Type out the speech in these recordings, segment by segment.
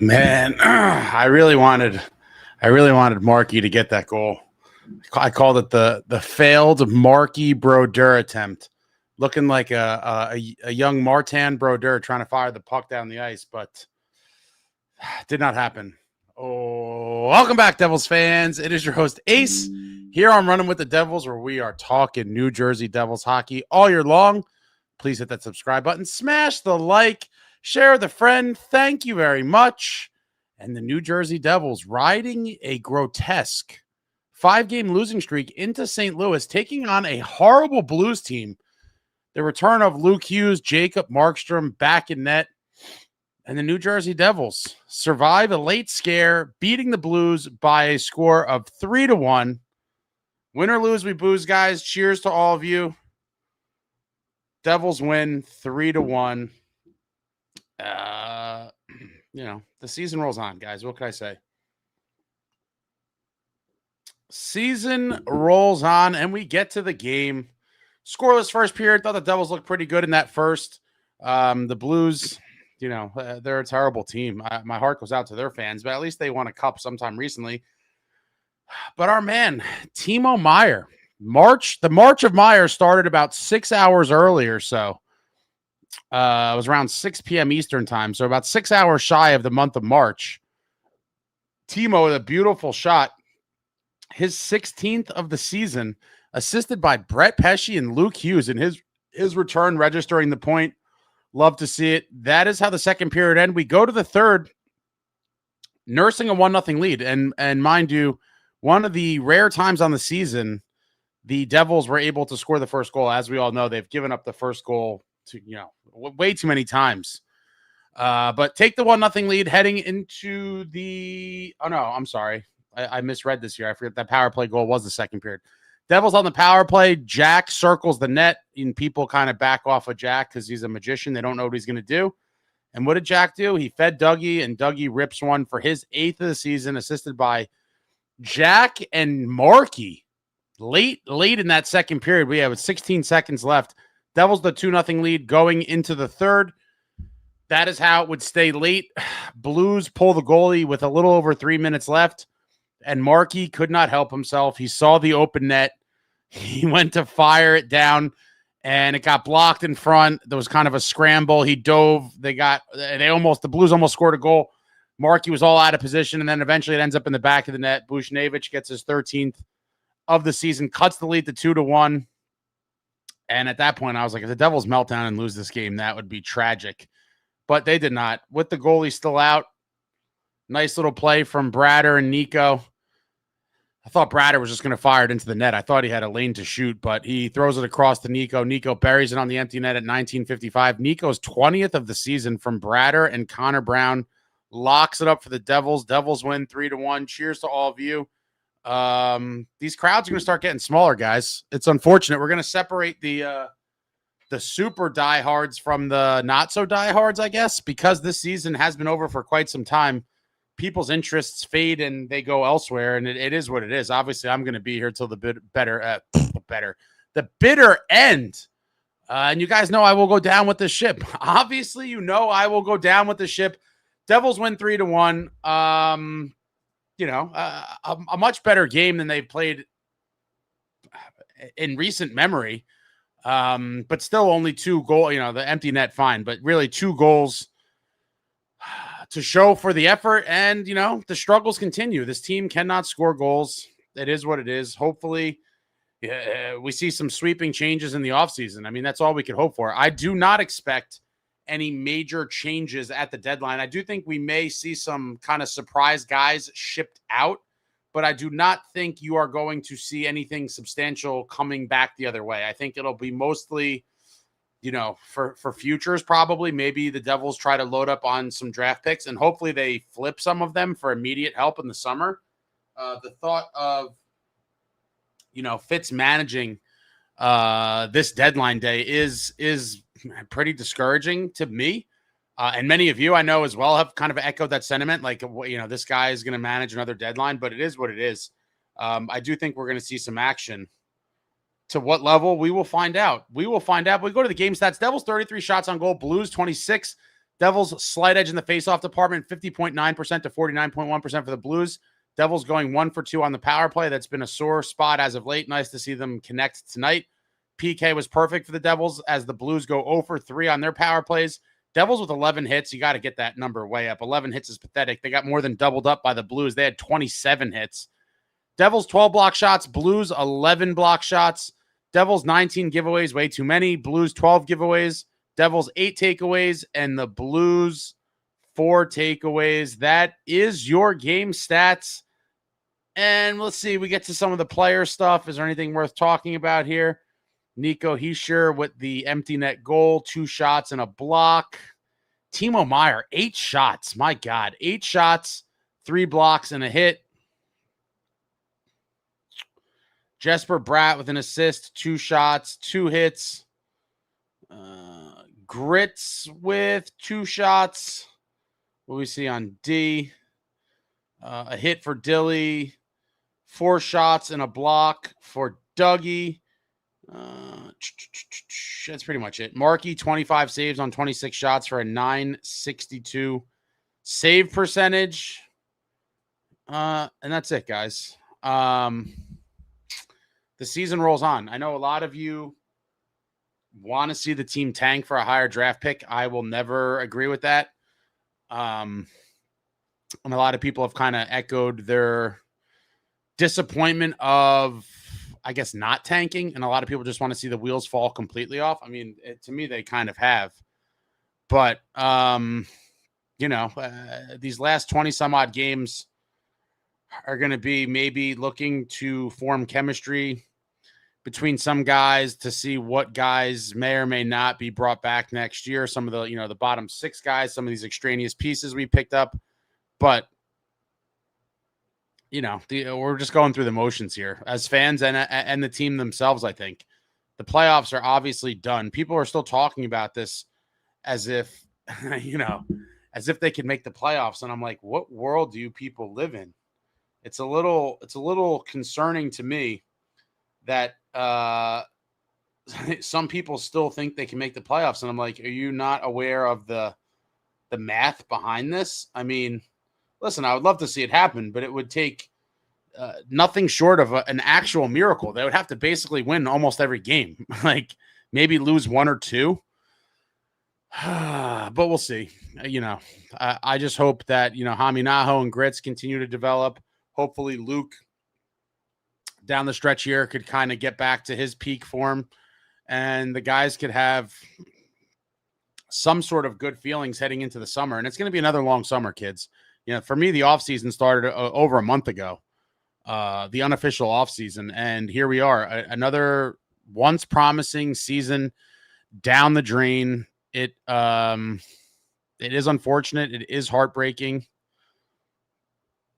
Man, I really wanted Markey to get that goal. I called it the failed Markey Brodeur attempt, looking like a young Martin Brodeur trying to fire the puck down the ice, but did not happen. Oh, welcome back, Devils fans. It is your host Ace here on Running with the Devils, where we are talking New Jersey Devils hockey all year long. Please hit that subscribe button, smash the like, share with a friend. Thank you very much. And the New Jersey Devils riding a grotesque 5-game losing streak into St. Louis, taking on a horrible Blues team. The return of Luke Hughes, Jacob Markstrom back in net, and the New Jersey Devils survive a late scare, beating the Blues by a score of 3-1. Win or lose, we booze, guys. Cheers to all of you. Devils win 3-1. The season rolls on, guys. What can I say? Season rolls on, and we get to the game. Scoreless first period. Thought the Devils looked pretty good in that first. The Blues, they're a terrible team. My heart goes out to their fans, but at least they won a cup sometime recently. But our man, timomeier. The March of Meyer started about 6 hours earlier, so it was around 6 p.m. Eastern time, so about 6 hours shy of the month of March. Timo with a beautiful shot, his 16th of the season, assisted by Brett Pesce and Luke Hughes in his return, registering the point. Love to see it. That is how the second period ended. We go to the third, nursing a 1-0 lead, and mind you, one of the rare times on the season the Devils were able to score the first goal. As we all know, they've given up the first goal to way too many times. But take the 1-0 lead heading into the. Oh no, I'm sorry, I misread this here. I forget that power play goal was the second period. Devils on the power play. Jack circles the net, and people kind of back off of Jack because he's a magician. They don't know what he's going to do. And what did Jack do? He fed Dougie, and Dougie rips one for his 8th of the season, assisted by Jack and Markey. Late in that second period, we have 16 seconds left. Devils the 2-0 lead going into the third. That is how it would stay late. Blues pull the goalie with a little over 3 minutes left, and Markey could not help himself. He saw the open net. He went to fire it down, and it got blocked in front. There was kind of a scramble. He dove. The Blues almost scored a goal. Markey was all out of position, and then eventually it ends up in the back of the net. Buchnevich gets his 13th of the season, cuts the lead to 2-1. And at that point, I was like, if the Devils melt down and lose this game, that would be tragic. But they did not. With the goalie still out, nice little play from Brader and Nico. I thought Brader was just going to fire it into the net. I thought he had a lane to shoot, but he throws it across to Nico. Nico buries it on the empty net at 19:55. Nico's 20th of the season from Brader, and Connor Brown locks it up for the Devils. Devils win 3-1. Cheers to all of you. These crowds are going to start getting smaller, guys. It's unfortunate. We're going to separate the super diehards from the not so diehards, I guess, because this season has been over for quite some time. People's interests fade and they go elsewhere, and it is what it is. Obviously, I'm going to be here till the bitter end. And you guys know I will go down with the ship. Obviously, I will go down with the ship. Devils win 3-1. A much better game than they've played in recent memory. But still only 2 goals, the empty net, fine, but really 2 goals to show for the effort. And, the struggles continue. This team cannot score goals. It is what it is. Hopefully we see some sweeping changes in the offseason. I mean, that's all we could hope for. I do not expect any major changes at the deadline. I do think we may see some kind of surprise guys shipped out, but I do not think you are going to see anything substantial coming back the other way. I think it'll be mostly, for futures probably. Maybe the Devils try to load up on some draft picks, and hopefully they flip some of them for immediate help in the summer. The thought of, Fitz managing this deadline day is pretty discouraging to me. And many of you I know as well have kind of echoed that sentiment. Like, this guy is going to manage another deadline, but it is what it is. I do think we're going to see some action. To what level? We will find out. We go to the game stats. Devils 33 shots on goal, Blues 26. Devils slight edge in the faceoff department, 50.9% to 49.1% for the Blues. Devils going 1 for 2 on the power play. That's been a sore spot as of late. Nice to see them connect tonight. PK was perfect for the Devils as the Blues go 0 for 3 on their power plays. Devils with 11 hits. You got to get that number way up. 11 hits is pathetic. They got more than doubled up by the Blues. They had 27 hits. Devils 12 block shots. Blues 11 block shots. Devils 19 giveaways, way too many. Blues 12 giveaways. Devils 8 takeaways. And the Blues 4 takeaways. That is your game stats. And let's see. We get to some of the player stuff. Is there anything worth talking about here? Nico Hischier with the empty net goal, 2 shots and a block. Timomeier, 8 shots. My God, 8 shots, 3 blocks and a hit. Jesper Bratt with an assist, 2 shots, 2 hits. Grits with 2 shots. What do we see on D? A hit for Dilly, 4 shots and a block for Dougie. That's pretty much it. Markey, 25 saves on 26 shots for a .962 save percentage. And that's it, guys. The season rolls on. I know a lot of you want to see the team tank for a higher draft pick. I will never agree with that. And a lot of people have kind of echoed their disappointment of, I guess, not tanking, and a lot of people just want to see the wheels fall completely off. I mean, to me, they kind of have. But, these last 20 some odd games are going to be maybe looking to form chemistry between some guys to see what guys may or may not be brought back next year. Some of the, the bottom 6 guys, some of these extraneous pieces we picked up. But, we're just going through the motions here as fans and the team themselves. I think the playoffs are obviously done. People are still talking about this as if, as if they could make the playoffs. And I'm like, what world do you people live in? It's a little concerning to me that some people still think they can make the playoffs. And I'm like, are you not aware of the math behind this? I mean, listen, I would love to see it happen, but it would take nothing short of an actual miracle. They would have to basically win almost every game, like maybe lose 1 or 2. But we'll see. I just hope that, Hameenaho and Grits continue to develop. Hopefully Luke down the stretch here could kind of get back to his peak form, and the guys could have some sort of good feelings heading into the summer. And it's going to be another long summer, kids. For me, the offseason started over a month ago, the unofficial offseason. And here we are, another once promising season down the drain. It is unfortunate. It is heartbreaking.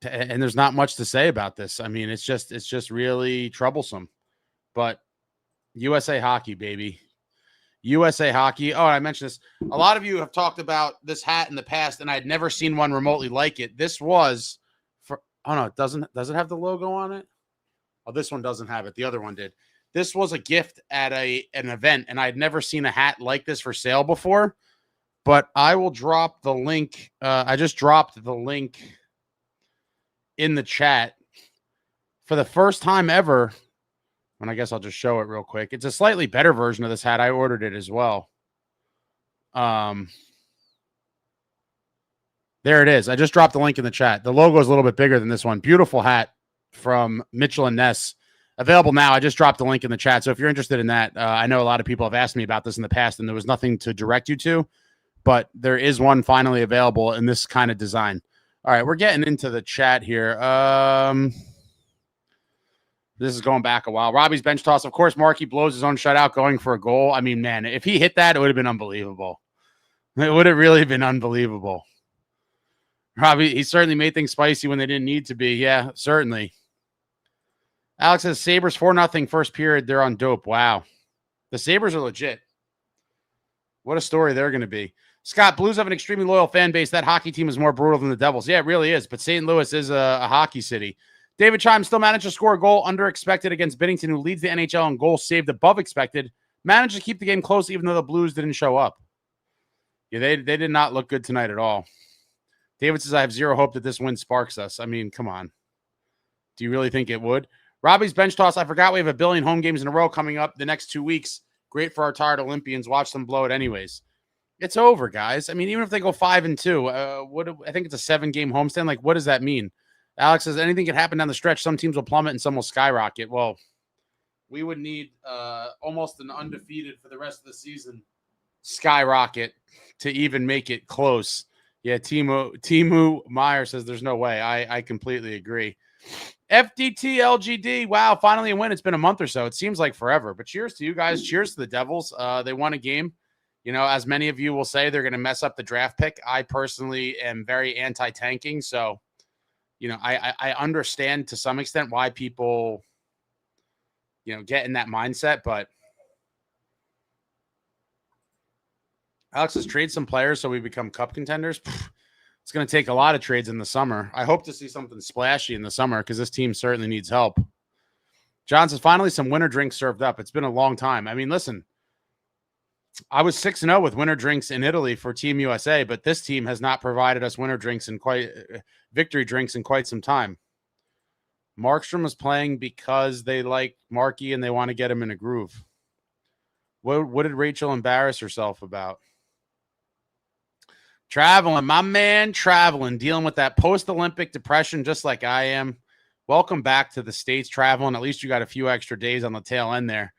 And there's not much to say about this. I mean, it's just really troublesome. But USA hockey, baby. USA hockey. Oh, I mentioned this. A lot of you have talked about this hat in the past, and I'd never seen one remotely like it. This was for, oh no, does it have the logo on it? Oh, this one doesn't have it. The other one did. This was a gift at an event, and I'd never seen a hat like this for sale before. But I will drop the link. I just dropped the link in the chat for the first time ever. And I guess I'll just show it real quick. It's a slightly better version of this hat. I ordered it as well. There it is. I just dropped the link in the chat. The logo is a little bit bigger than this one. Beautiful hat from Mitchell and Ness. Available now. I just dropped the link in the chat. So if you're interested in that, I know a lot of people have asked me about this in the past, and there was nothing to direct you to. But there is one finally available in this kind of design. All right, we're getting into the chat here. This is going back a while. Robbie's bench toss. Of course, Markey blows his own shutout going for a goal. I mean, man, if he hit that, it would have been unbelievable. It would have really been unbelievable. Robbie, he certainly made things spicy when they didn't need to be. Yeah, certainly. Alex says, Sabres 4-0 first period. They're on dope. Wow. The Sabres are legit. What a story they're going to be. Scott, Blues have an extremely loyal fan base. That hockey team is more brutal than the Devils. Yeah, it really is. But St. Louis is a hockey city. David Chime still managed to score a goal under expected against Binnington, who leads the NHL in goals saved above expected. Managed to keep the game close even though the Blues didn't show up. Yeah, they did not look good tonight at all. David says, I have zero hope that this win sparks us. I mean, come on. Do you really think it would? Robbie's bench toss. I forgot we have 1 billion home games in a row coming up the next 2 weeks. Great for our tired Olympians. Watch them blow it anyways. It's over, guys. I mean, even if they go 5-2, I think it's a 7-game homestand. Like, what does that mean? Alex says anything could happen down the stretch. Some teams will plummet and some will skyrocket. Well, we would need almost an undefeated for the rest of the season skyrocket to even make it close. Yeah, Timu Meyer says there's no way. I completely agree. FDT LGD. Wow, finally a win. It's been a month or so. It seems like forever. But cheers to you guys. Cheers to the Devils. They won a game. You know, as many of you will say, they're going to mess up the draft pick. I personally am very anti-tanking. So, you know, I understand to some extent why people, you know, get in that mindset. But Alex says trade some players so we become cup contenders. It's going to take a lot of trades in the summer. I hope to see something splashy in the summer because this team certainly needs help. John says, finally some winter drinks served up. It's been a long time. I mean, listen, I was 6-0 with winter drinks in Italy for Team USA, but this team has not provided us victory drinks in quite some time. Markstrom was playing because they like Markey and they want to get him in a groove. What did Rachel embarrass herself about? Traveling, my man, traveling, dealing with that post-Olympic depression just like I am. Welcome back to the States traveling. At least you got a few extra days on the tail end there.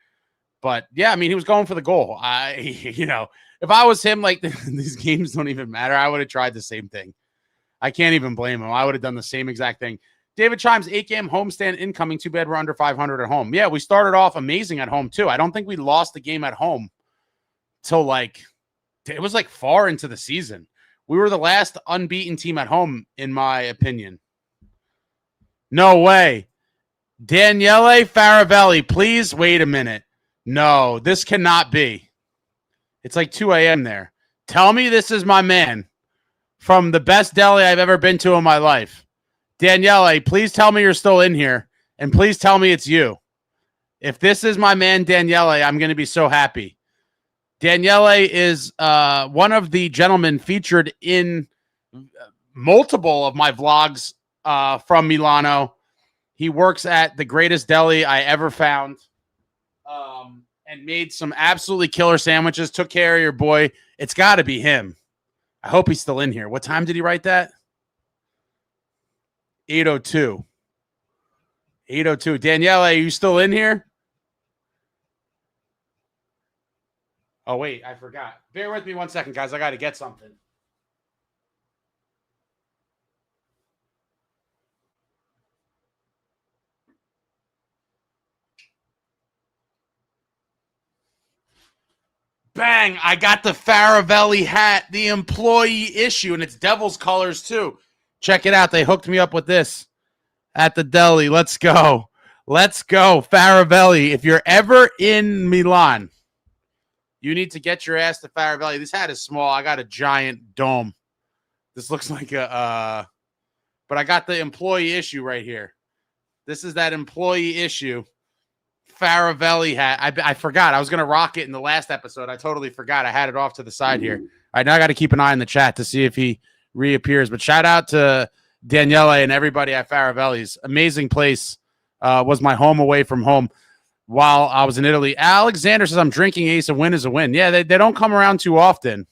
But, yeah, I mean, he was going for the goal. You know, if I was him, like, these games don't even matter, I would have tried the same thing. I can't even blame him. I would have done the same exact thing. David Chimes, 8-game homestand incoming. Too bad we're under 500 at home. Yeah, we started off amazing at home, too. I don't think we lost the game at home till, like, it was, like, far into the season. We were the last unbeaten team at home, in my opinion. No way. Daniele Faravelli, please wait a minute. No, this cannot be. It's like 2 a.m. there. Tell me this is my man from the best deli I've ever been to in my life. Daniele, please tell me you're still in here, and please tell me it's you. If this is my man, Daniele, I'm going to be so happy. Daniele is one of the gentlemen featured in multiple of my vlogs from Milano. He works at the greatest deli I ever found and made some absolutely killer sandwiches, took care of your boy. It's got to be him. I hope he's still in here. What time did he write that? 8:02. 8:02. Daniele, are you still in here? Oh, wait, I forgot. Bear with me 1 second, guys. I got to get something. Bang! I got the Faravelli hat, the employee issue, and it's Devils colors, too. Check it out. They hooked me up with this at the deli. Let's go. Let's go, Faravelli. If you're ever in Milan, you need to get your ass to Faravelli. This hat is small. I got a giant dome. This looks like but I got the employee issue right here. This is that employee issue Faravelli hat. I forgot. I was going to rock it in the last episode. I totally forgot. I had it off to the side here. All right, now I got to keep an eye on the chat to see if he reappears. But shout out to Daniele and everybody at Faravelli's. Amazing place. Was my home away from home while I was in Italy. Alexander says, I'm drinking Ace. A win is a win. Yeah, they don't come around too often.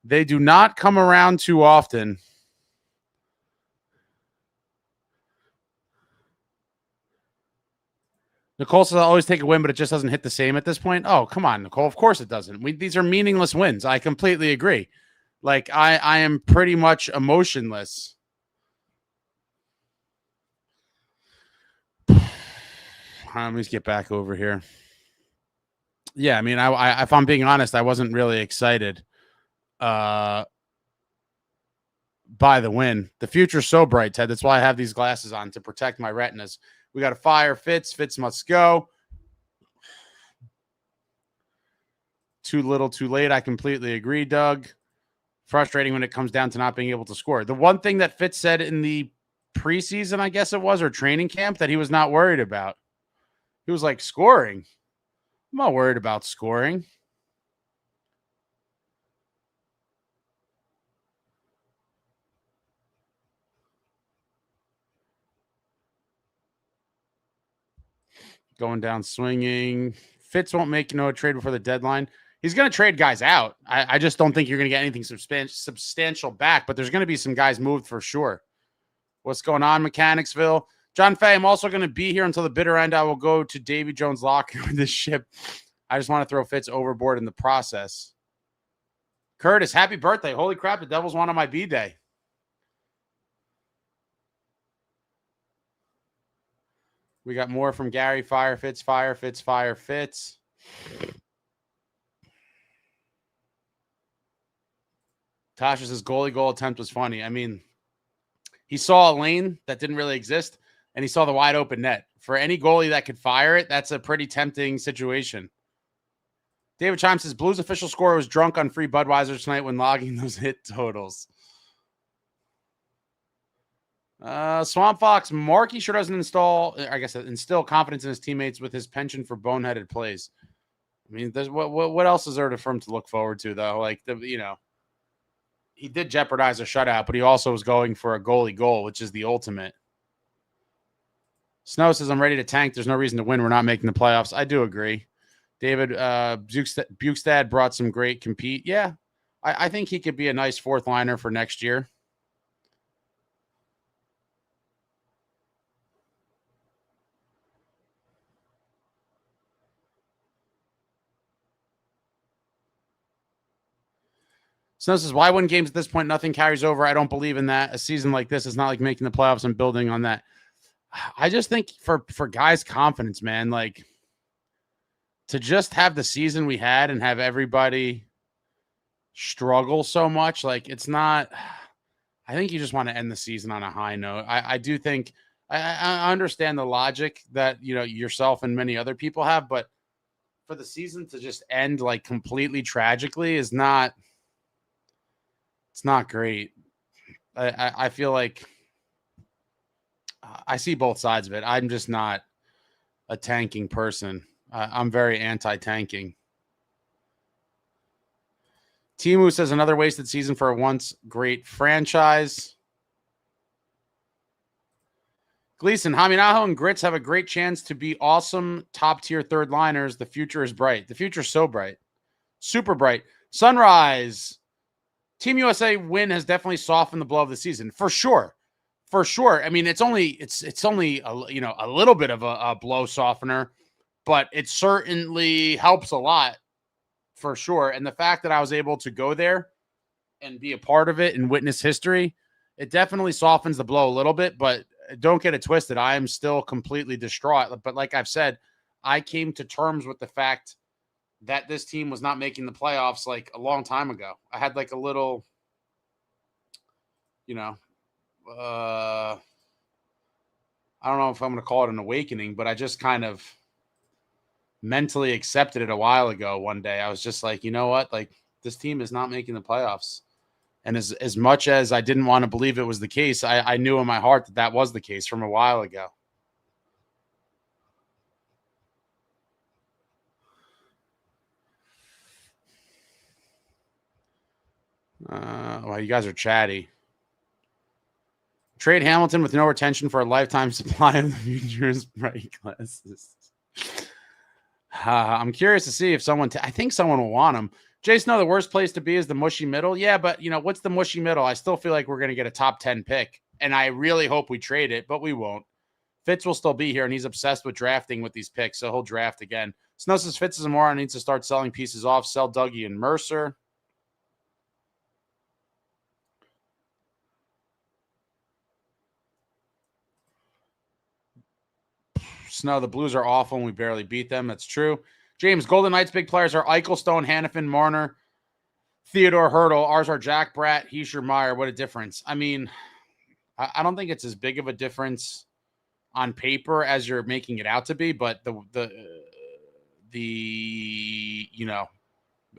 They do not come around too often. Nicole says, I always take a win, but it just doesn't hit the same at this point. Oh, come on, Nicole. Of course it doesn't. These are meaningless wins. I completely agree. Like, I am pretty much emotionless. Let me just get back over here. Yeah, I mean, I if I'm being honest, I wasn't really excited by the win. The future's so bright, Ted. That's why I have these glasses on, to protect my retinas. We got to fire Fitz. Fitz must go. Too little, too late. I completely agree, Doug. Frustrating when it comes down to not being able to score. The one thing that Fitz said in the preseason, I guess it was, or training camp, that he was not worried about. He was like, scoring? I'm not worried about scoring. going down swinging. Fitz won't make no trade before the deadline. He's going to trade guys out. I just don't think you're going to get anything substantial back, but there's going to be some guys moved for sure. What's going on, Mechanicsville? John Fay, I'm also going to be here until the bitter end. I will go to Davy Jones' locker with this ship. I just want to throw Fitz overboard in the process. Curtis, happy birthday. Holy crap, the Devils won on my B-Day. We got more from Gary. Fire Fitz, fire Fitz, fire Fitz. Tasha says goalie goal attempt was funny. I mean, he saw a lane that didn't really exist, and he saw the wide open net. For any goalie that could fire it, that's a pretty tempting situation. David Chimes says Blues official scorer was drunk on free Budweiser tonight when logging those hit totals. Swamp Fox, Markey sure doesn't instill confidence in his teammates with his penchant for boneheaded plays. I mean, there's what else is there for him to look forward to, though? Like, he did jeopardize a shutout, but he also was going for a goalie goal, which is the ultimate. Snow says, I'm ready to tank. There's no reason to win. We're not making the playoffs. I do agree. David Bukestad brought some great compete. Yeah, I think he could be a nice fourth liner for next year. Snow says, why win games at this point? Nothing carries over. I don't believe in that. A season like this is not like making the playoffs and building on that. I just think for guys' confidence, man, like to just have the season we had and have everybody struggle so much, like it's not. I think you just want to end the season on a high note. I do think I understand the logic that yourself and many other people have, but for the season to just end like completely tragically is not. It's not great. I feel like I see both sides of it. I'm just not a tanking person. I'm very anti-tanking. Timu says another wasted season for a once great franchise. Gleason, Hameenaho and Grits have a great chance to be awesome top-tier third liners. The future is bright. The future is so bright. Super bright. Sunrise. Team USA win has definitely softened the blow of the season. For sure. For sure. I mean, it's only a little bit of a blow softener, but it certainly helps a lot for sure. And the fact that I was able to go there and be a part of it and witness history, it definitely softens the blow a little bit, but don't get it twisted. I am still completely distraught. But like I've said, I came to terms with the fact that this team was not making the playoffs like a long time ago. I had like a little, I don't know if I'm going to call it an awakening, but I just kind of mentally accepted it a while ago. One day I was just like, you know what? Like this team is not making the playoffs. And as much as I didn't want to believe it was the case, I knew in my heart that was the case from a while ago. Well, you guys are chatty. Trade Hamilton with no retention for a lifetime supply of the future's bright glasses. I'm curious to see if someone. I think someone will want him. Jason, no, the worst place to be is the mushy middle. Yeah, but what's the mushy middle? I still feel like we're going to get a top 10 pick, and I really hope we trade it, but we won't. Fitz will still be here, and he's obsessed with drafting with these picks, so he'll draft again. Snow says Fitz is a moron, needs to start selling pieces off. Sell Dougie and Mercer. Snow, the Blues are awful and we barely beat them. That's true. James, Golden Knights big players are Eichel, Stone, Hannafin, Marner, Theodore, Hurdle. Ours are Jack, Bratt, Hischier, Meyer. What a difference. I mean, I don't think it's as big of a difference on paper as you're making it out to be, but the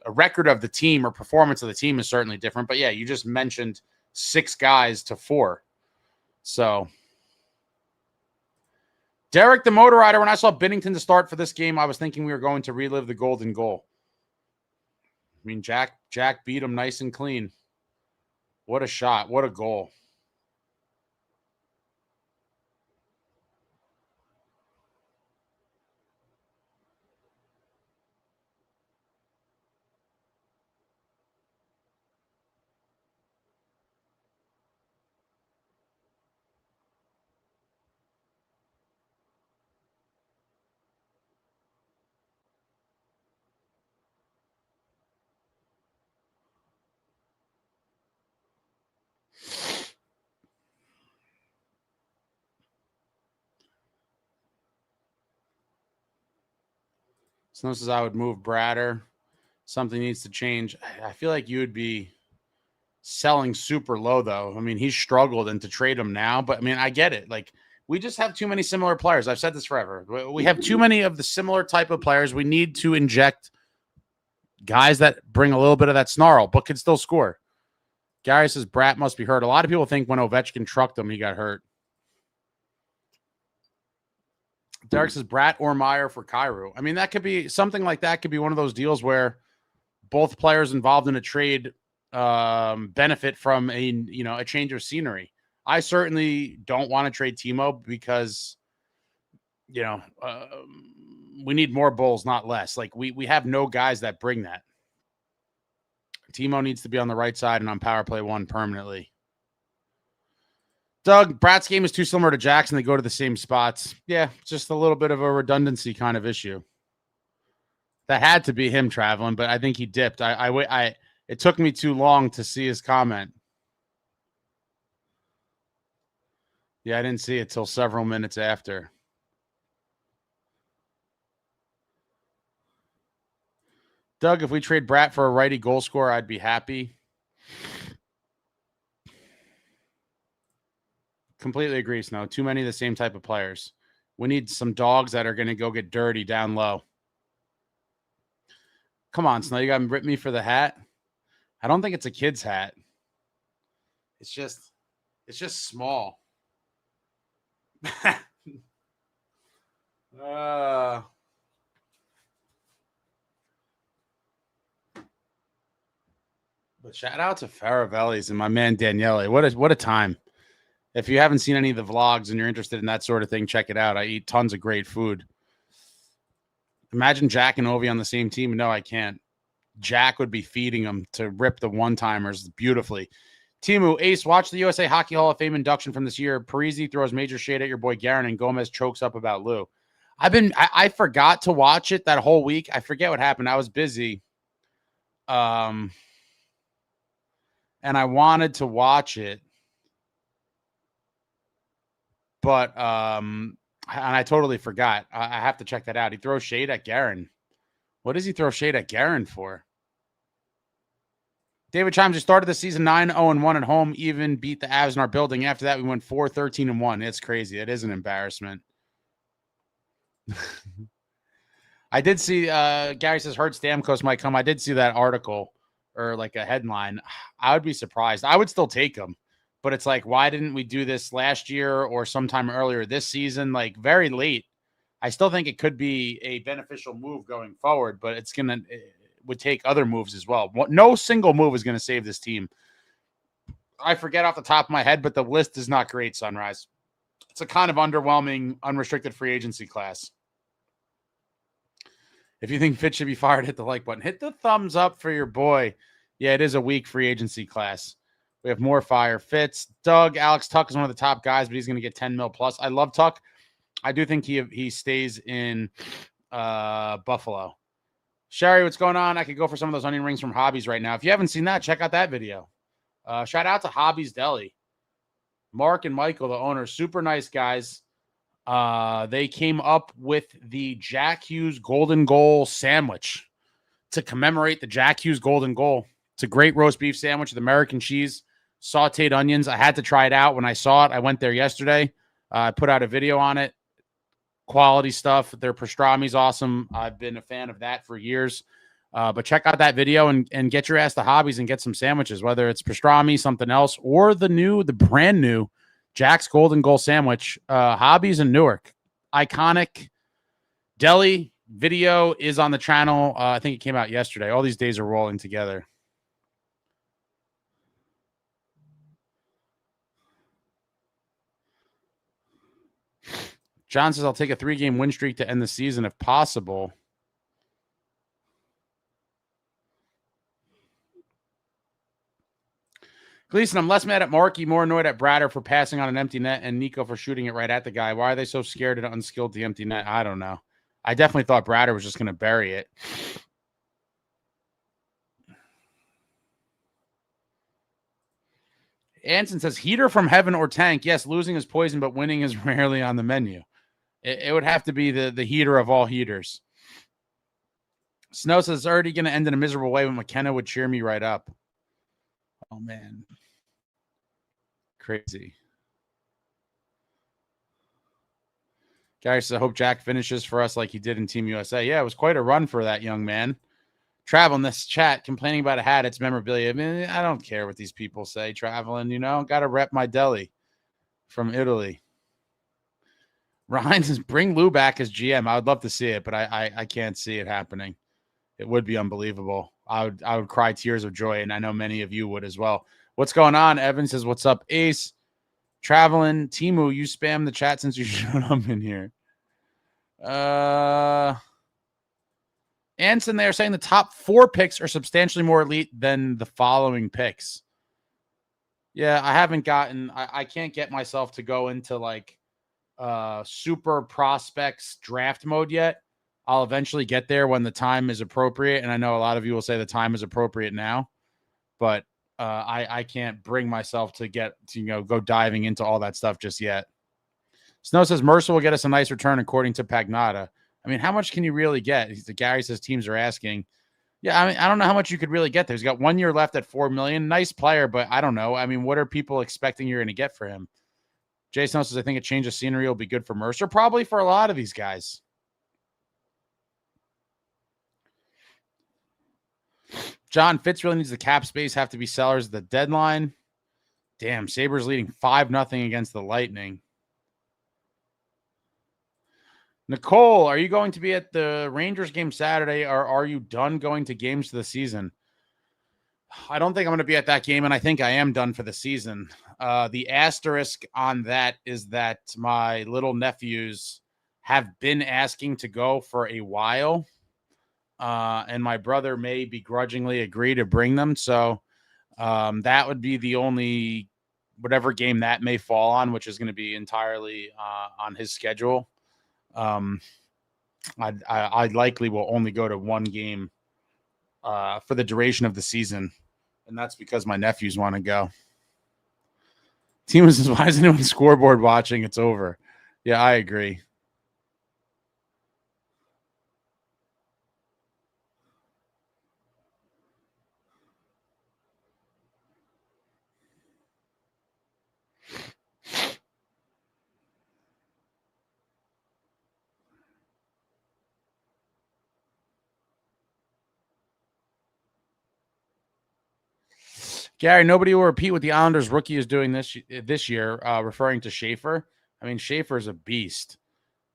a record of the team or performance of the team is certainly different. But yeah, you just mentioned 6 guys to 4. So Derek, the motor rider, when I saw Binnington to start for this game, I was thinking we were going to relive the golden goal. I mean, Jack beat him nice and clean. What a shot. What a goal. Snow says I would move Bratter. Something needs to change. I feel like you would be selling super low, though. I mean, he's struggled, and to trade him now, but I mean, I get it. Like, we just have too many similar players. I've said this forever. We have too many of the similar type of players. We need to inject guys that bring a little bit of that snarl, but can still score. Gary says Bratt must be hurt. A lot of people think when Ovechkin trucked him, he got hurt. Derek says Bratt or Meier for Kyrou. I mean, that could be something like that. Could be one of those deals where both players involved in a trade benefit from a change of scenery. I certainly don't want to trade Timo because we need more Bulls, not less. Like we have no guys that bring that. Timo needs to be on the right side and on power play 1 permanently. Doug, Bratt's game is too similar to Jackson. They go to the same spots. Yeah, just a little bit of a redundancy kind of issue. That had to be him traveling, but I think he dipped. It took me too long to see his comment. Yeah, I didn't see it till several minutes after. Doug, if we trade Bratt for a righty goal scorer, I'd be happy. Completely agree, Snow. Too many of the same type of players. We need some dogs that are going to go get dirty down low. Come on, Snow. You got to rip me for the hat. I don't think it's a kid's hat. It's just small. But shout out to Faravelli's and my man Daniele. What a time. If you haven't seen any of the vlogs and you're interested in that sort of thing, check it out. I eat tons of great food. Imagine Jack and Ovi on the same team. No, I can't. Jack would be feeding them to rip the one-timers beautifully. Timu, Ace, watch the USA Hockey Hall of Fame induction from this year. Parisi throws major shade at your boy Guerin, and Gomez chokes up about Lou. I forgot to watch it that whole week. I forget what happened. I was busy. And I wanted to watch it. But and I totally forgot. I have to check that out. He throws shade at Guerin. What does he throw shade at Guerin for? David Chimes, we started the season 9-0-1 at home, even beat the Avs in our building. After that, we went 4-13-1. It's crazy. It is an embarrassment. I did see, Gary says, heard Stamkos might come. I did see that article or like a headline. I would be surprised. I would still take him. But it's like, why didn't we do this last year or sometime earlier this season? Like very late. I still think it could be a beneficial move going forward, but it would take other moves as well. No single move is going to save this team. I forget off the top of my head, but the list is not great, Sunrise. It's a kind of underwhelming, unrestricted free agency class. If you think Fitz should be fired, hit the like button. Hit the thumbs up for your boy. Yeah, it is a weak free agency class. We have more fire. Fitz, Doug, Alex Tuck is one of the top guys, but he's going to get 10 mil plus. I love Tuck. I do think he stays in Buffalo. Sherry, what's going on? I could go for some of those onion rings from Hobbies right now. If you haven't seen that, check out that video. Shout out to Hobbies Deli. Mark and Michael, the owners, super nice guys. They came up with the Jack Hughes Golden Goal sandwich to commemorate the Jack Hughes Golden Goal. It's a great roast beef sandwich with American cheese, sauteed onions. I had to try it out when I saw it. I went there yesterday. I put out a video on it. Quality stuff. Their pastrami's awesome. I've been a fan of that for years. But check out that video and get your ass to Hobbies and get some sandwiches, whether it's pastrami, something else, or the brand new Jack's Golden Goal sandwich. Hobbies in Newark. Iconic deli video is on the channel. I think it came out yesterday. All these days are rolling together. John says, I'll take a 3-game win streak to end the season if possible. Gleason, I'm less mad at Markey, more annoyed at Bratter for passing on an empty net and Nico for shooting it right at the guy. Why are they so scared and unskilled the empty net? I don't know. I definitely thought Bratter was just going to bury it. Anson says, heater from heaven or tank. Yes, losing is poison, but winning is rarely on the menu. It would have to be the heater of all heaters. Snow says it's already going to end in a miserable way, but McKenna would cheer me right up. Oh, man. Crazy. Gary says, I hope Jack finishes for us like he did in Team USA. Yeah, it was quite a run for that young man. Travel in this chat, complaining about a hat, it's memorabilia. I mean, I don't care what these people say. Traveling, got to rep my deli from Italy. Ryan says, bring Lou back as GM. I would love to see it, but I can't see it happening. It would be unbelievable. I would cry tears of joy, and I know many of you would as well. What's going on? Evan says, what's up, Ace? Traveling. Timu, you spam the chat since you showed up in here. Anson, they're saying the top 4 picks are substantially more elite than the following picks. Yeah, I haven't gotten, I can't get myself to go into like super prospects draft mode yet. I'll eventually get there when the time is appropriate. And I know a lot of you will say the time is appropriate now, but I can't bring myself to get to, go diving into all that stuff just yet. Snow says Mercer will get us a nice return according to Pagnotta. I mean, how much can you really get? Gary says teams are asking. Yeah, I mean, I don't know how much you could really get there. He's got 1 year left at $4 million. Nice player, but I don't know. I mean, what are people expecting you're going to get for him? Jason says, I think a change of scenery will be good for Mercer. Probably for a lot of these guys. John Fitz really needs the cap space. Have to be sellers at the deadline. Damn, Sabres leading 5-0 against the Lightning. Nicole, are you going to be at the Rangers game Saturday, or are you done going to games for the season? I don't think I'm going to be at that game, and I think I am done for the season. The asterisk on that is that my little nephews have been asking to go for a while, and my brother may begrudgingly agree to bring them. So that would be the only whatever game that may fall on, which is going to be entirely on his schedule. I likely will only go to one game for the duration of the season, and that's because my nephews want to go. Team says, why is anyone scoreboard watching? It's over. Yeah, I agree. Gary, nobody will repeat what the Islanders rookie is doing this year, referring to Schaefer. I mean, Schaefer is a beast.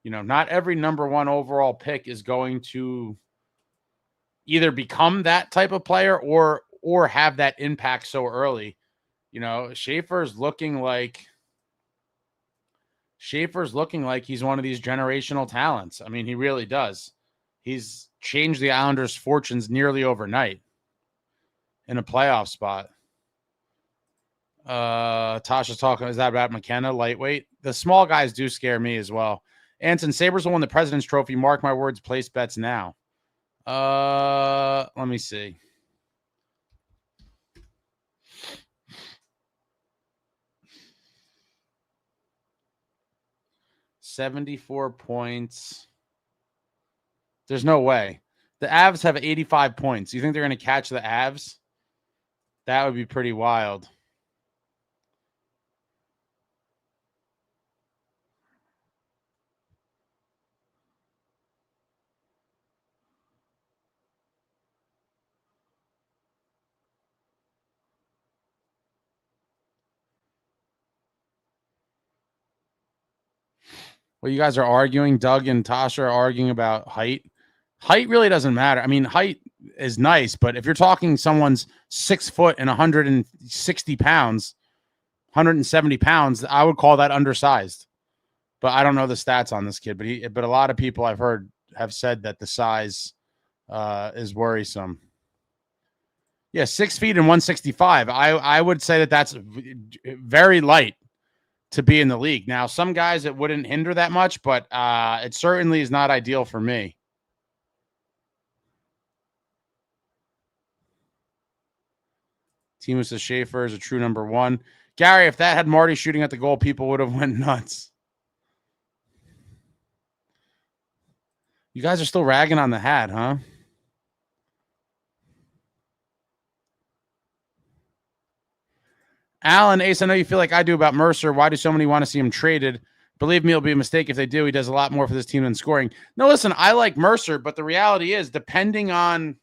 Not every number 1 overall pick is going to either become that type of player or have that impact so early. Schaefer's looking like he's one of these generational talents. I mean, he really does. He's changed the Islanders' fortunes nearly overnight in a playoff spot. Tasha's talking, is that about McKenna, lightweight? The small guys do scare me as well. Anson, Sabres will win the President's Trophy. Mark my words, place bets now. Let me see. $74 points. There's no way. The Avs have 85 points. You think they're going to catch the Avs? That would be pretty wild. Well, you guys are arguing. Doug and Tasha are arguing about height. Height really doesn't matter. I mean, height is nice, but if you're talking someone's 6 foot and 160 pounds, 170 pounds, I would call that undersized. But I don't know the stats on this kid. But a lot of people I've heard have said that the size is worrisome. Yeah, 6 feet and 165. I would say that that's very light to be in the league. Now, some guys it wouldn't hinder that much, but it certainly is not ideal for me. Timo says Schaefer is a true number 1. Gary, if that had Marty shooting at the goal, people would have went nuts. You guys are still ragging on the hat, huh? Alan, Ace, I know you feel like I do about Mercer. Why do so many want to see him traded? Believe me, it'll be a mistake if they do. He does a lot more for this team than scoring. No, listen, I like Mercer, but the reality is, depending on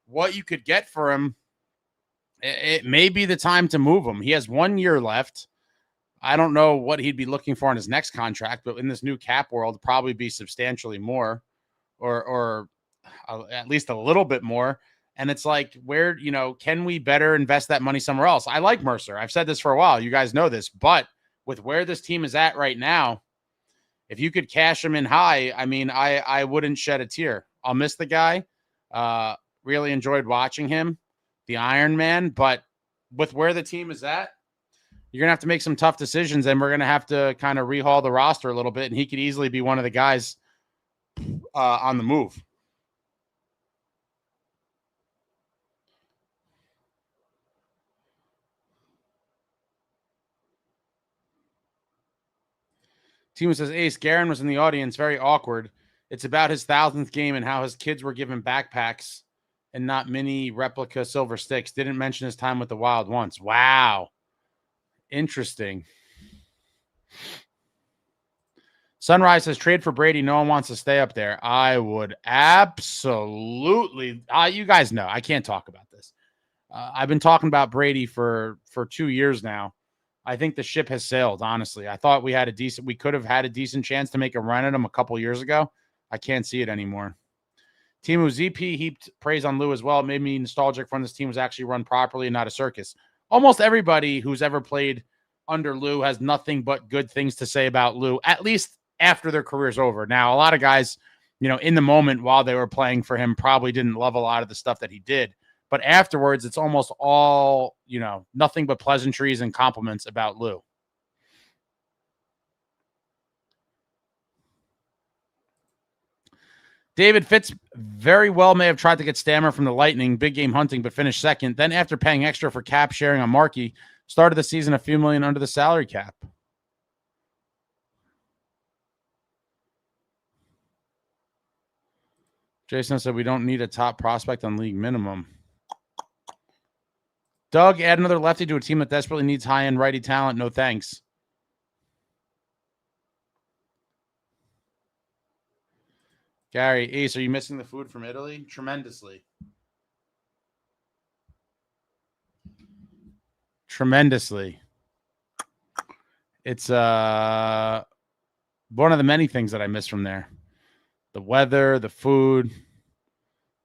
what you could get for him, it may be the time to move him. He has 1 year left. I don't know what he'd be looking for in his next contract, but in this new cap world, probably be substantially more or at least a little bit more. And it's like, where, can we better invest that money somewhere else? I like Mercer. I've said this for a while. You guys know this, but with where this team is at right now, if you could cash him in high, I mean, I wouldn't shed a tear. I'll miss the guy. Really enjoyed watching him, the Iron Man, but with where the team is at, you're going to have to make some tough decisions, and we're going to have to kind of rehaul the roster a little bit, and he could easily be one of the guys on the move. Timo says, Ace, Garen was in the audience, very awkward. It's about his 1,000th game and how his kids were given backpacks and not mini replica silver sticks. Didn't mention his time with the Wild once. Wow. Interesting. Sunrise says, trade for Brady. No one wants to stay up there. I would absolutely. You guys know I can't talk about this. I've been talking about Brady for 2 years now. I think the ship has sailed, honestly. I thought we could have had a decent chance to make a run at him a couple years ago. I can't see it anymore. Timu ZP heaped praise on Lou as well. It made me nostalgic when this team was actually run properly and not a circus. Almost everybody who's ever played under Lou has nothing but good things to say about Lou, at least after their career's over. Now, a lot of guys, in the moment while they were playing for him probably didn't love a lot of the stuff that he did. But afterwards, it's almost all, nothing but pleasantries and compliments about Lou. David Fitz very well may have tried to get Stammer from the Lightning, big game hunting, but finished second. Then after paying extra for cap sharing on Markey, started the season a few million under the salary cap. Jason said we don't need a top prospect on league minimum. Doug, add another lefty to a team that desperately needs high-end righty talent. No thanks. Gary, Ace, are you missing the food from Italy? Tremendously. Tremendously. It's one of the many things that I miss from there. The weather, the food,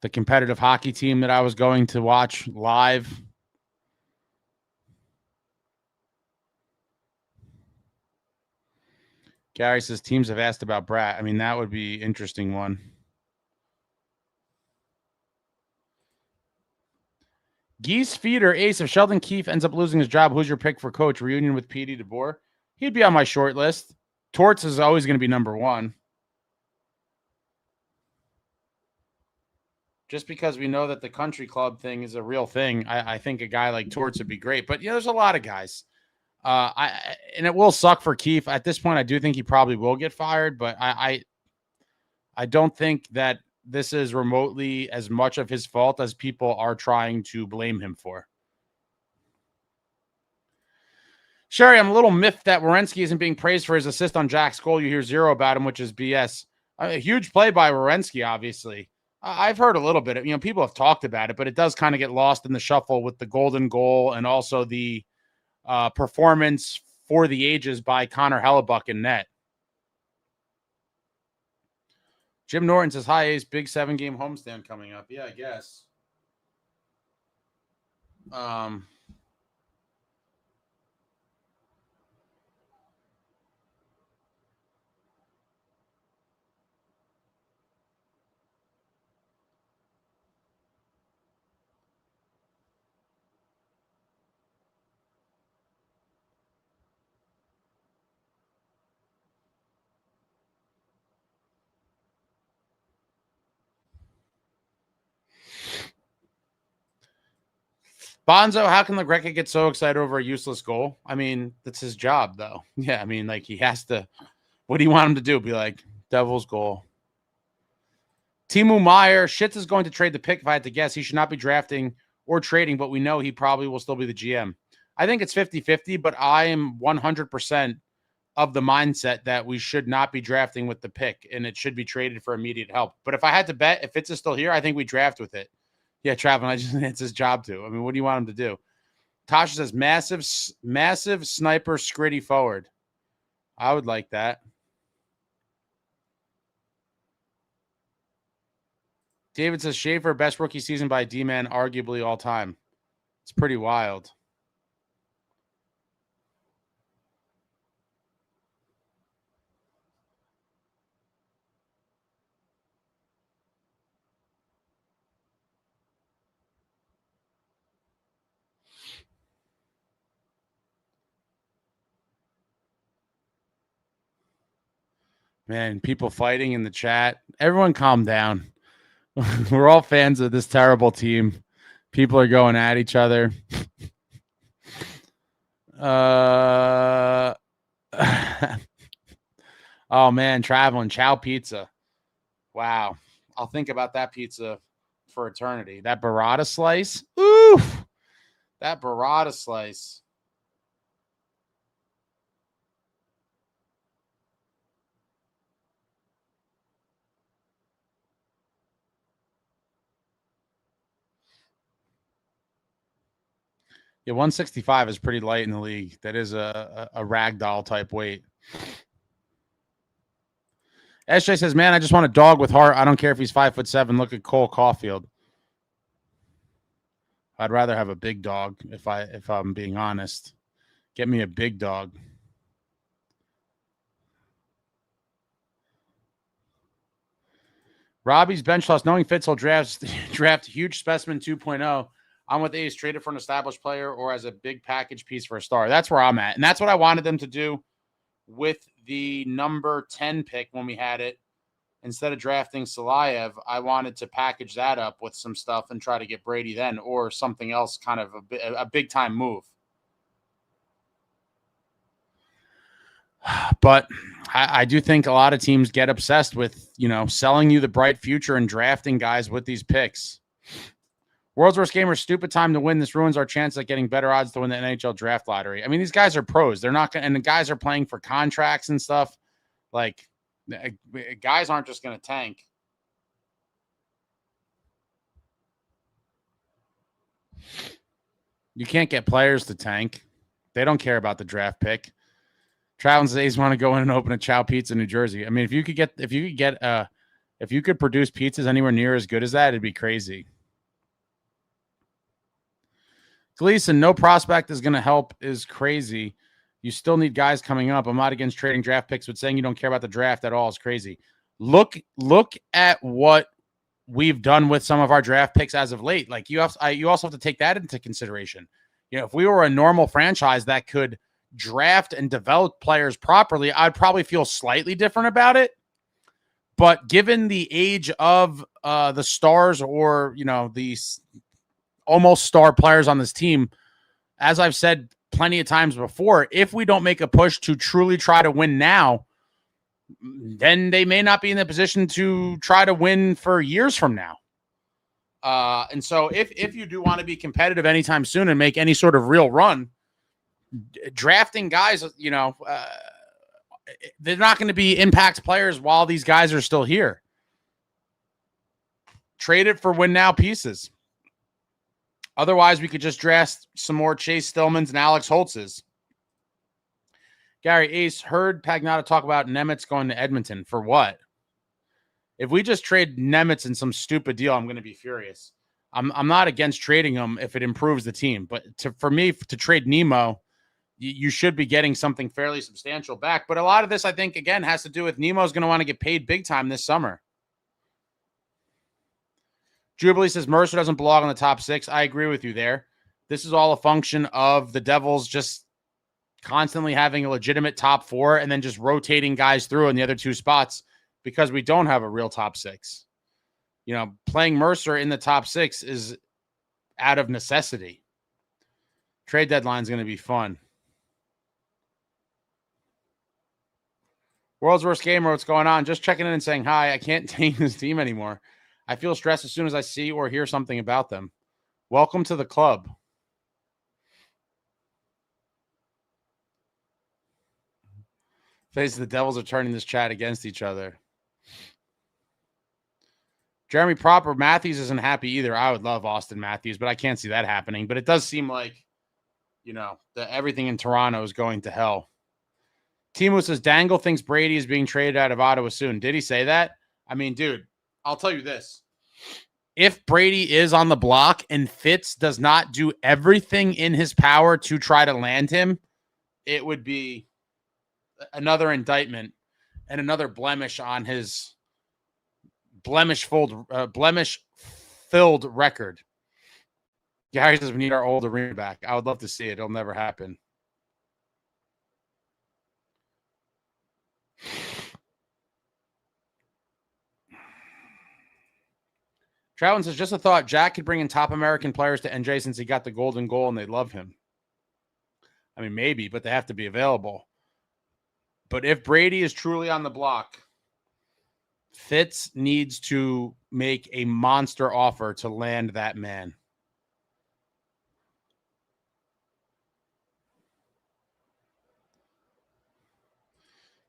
the competitive hockey team that I was going to watch live. Gary says teams have asked about Bratt. I mean, that would be an interesting one. Geese Feeder, Ace, if Sheldon Keefe ends up losing his job, who's your pick for coach? Reunion with Petey DeBoer? He'd be on my short list. Torts is always going to be number one. Just because we know that the country club thing is a real thing, I think a guy like Torts would be great. But, there's a lot of guys. And it will suck for Keefe. At this point, I do think he probably will get fired, but I don't think that this is remotely as much of his fault as people are trying to blame him for. Sherry, I'm a little miffed that Werenski isn't being praised for his assist on Jack's goal. You hear zero about him, which is BS. A huge play by Werenski, obviously. I've heard a little bit. People have talked about it, but it does kind of get lost in the shuffle with the golden goal and also the performance for the ages by Connor Hellebuck in net. Jim Norton says, hi, Ace, big 7-game homestand coming up. Yeah, I guess. Bonzo, how can LaGreca get so excited over a useless goal? I mean, that's his job, though. Yeah, I mean, he has to. What do you want him to do? Be like, Devil's goal. Timomeier, Shitz is going to trade the pick if I had to guess. He should not be drafting or trading, but we know he probably will still be the GM. I think it's 50-50, but I am 100% of the mindset that we should not be drafting with the pick and it should be traded for immediate help. But if I had to bet, if Fitz is still here, I think we draft with it. Yeah, Travis, it's his job to. I mean, what do you want him to do? Tasha says, massive sniper scritty forward. I would like that. David says, Schaefer, best rookie season by D-Man, arguably all time. It's pretty wild. Man, people fighting in the chat. Everyone calm down. We're all fans of this terrible team. People are going at each other. Oh, man, traveling. Chow pizza. Wow. I'll think about that pizza for eternity. That burrata slice. Oof. That burrata slice. Yeah, 165 is pretty light in the league. That is a ragdoll type weight. SJ says, man, I just want a dog with heart. I don't care if he's 5'7". Look at Cole Caulfield. I'd rather have a big dog if I'm being honest. Get me a big dog. Robbie's bench toss. Knowing Fitz will draft huge specimen 2.0. I'm with Ace. Trade it for an established player or as a big package piece for a star. That's where I'm at. And that's what I wanted them to do with the number 10 pick when we had it. Instead of drafting Salayev, I wanted to package that up with some stuff and try to get Brady then or something else, kind of a big-time move. But I do think a lot of teams get obsessed with, selling you the bright future and drafting guys with these picks. World's Worst Gamer, stupid time to win. This ruins our chance at getting better odds to win the NHL draft lottery. I mean, these guys are pros. They're not going to, and the guys are playing for contracts and stuff. Like, guys aren't just going to tank. You can't get players to tank. They don't care about the draft pick. Travis says want to go in and open a Chow Pizza in New Jersey. I mean, if you could produce pizzas anywhere near as good as that, it'd be crazy. Gleason, no prospect is going to help is crazy. You still need guys coming up. I'm not against trading draft picks, but saying you don't care about the draft at all is crazy. Look at what we've done with some of our draft picks as of late. Like you also have to take that into consideration. If we were a normal franchise that could draft and develop players properly, I'd probably feel slightly different about it. But given the age of the stars or, these almost star players on this team, as I've said plenty of times before, if we don't make a push to truly try to win now, then they may not be in the position to try to win for years from now. And so if you do want to be competitive anytime soon and make any sort of real run, drafting guys, they're not going to be impact players while these guys are still here. Trade it for win now pieces. Otherwise, we could just draft some more Chase Stillmans and Alex Holtzes. Gary Ace, heard Pagnotta talk about Nemitz going to Edmonton. For what? If we just trade Nemitz in some stupid deal, I'm going to be furious. I'm not against trading him if it improves the team. But for me, to trade Nemo, you should be getting something fairly substantial back. But a lot of this, I think, again, has to do with Nemo's going to want to get paid big time this summer. Jubilee says Mercer doesn't belong in the top 6. I agree with you there. This is all a function of the Devils just constantly having a legitimate top 4 and then just rotating guys through in the other 2 spots because we don't have a real top 6. Playing Mercer in the top 6 is out of necessity. Trade deadline is going to be fun. World's Worst Gamer, what's going on? Just checking in and saying hi. I can't take this team anymore. I feel stressed as soon as I see or hear something about them. Welcome to the club. Face the Devils are turning this chat against each other. Jeremy Proper, Matthews isn't happy either. I would love Austin Matthews, but I can't see that happening. But it does seem like, everything in Toronto is going to hell. Timo says Dangle thinks Brady is being traded out of Ottawa soon. Did he say that? I mean, dude, I'll tell you this. If Brady is on the block and Fitz does not do everything in his power to try to land him, it would be another indictment and another blemish on his blemish-filled record. Gary says we need our old arena back. I would love to see it. It'll never happen. Troutman says, just a thought, Jack could bring in top American players to NJ since he got the golden goal and they love him. I mean, maybe, but they have to be available. But if Brady is truly on the block, Fitz needs to make a monster offer to land that man.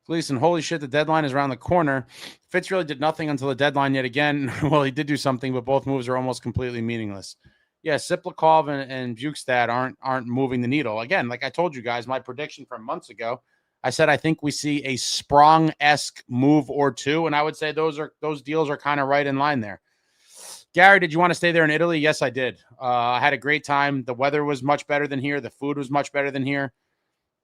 Gleason, holy shit, the deadline is around the corner. Fitz really did nothing until the deadline yet again. Well, he did do something, but both moves are almost completely meaningless. Yeah, Siplikov and Bukestad aren't moving the needle. Again, like I told you guys, my prediction from months ago, I said I think we see a Sprong-esque move or two, and I would say those deals are kind of right in line there. Gary, did you want to stay there in Italy? Yes, I did. I had a great time. The weather was much better than here. The food was much better than here.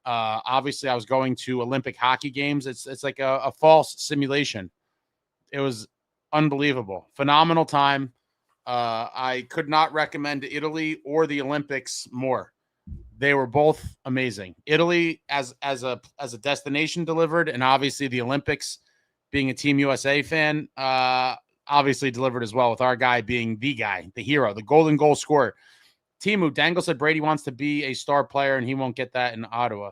Obviously, I was going to Olympic hockey games. It's like a false simulation. It was unbelievable. Phenomenal time. I could not recommend Italy or the Olympics more. They were both amazing. Italy as a destination delivered, and obviously the Olympics, being a Team USA fan, obviously delivered as well, with our guy being the guy, the hero, the golden goal scorer. Timu, Dangle said Brady wants to be a star player and he won't get that in Ottawa.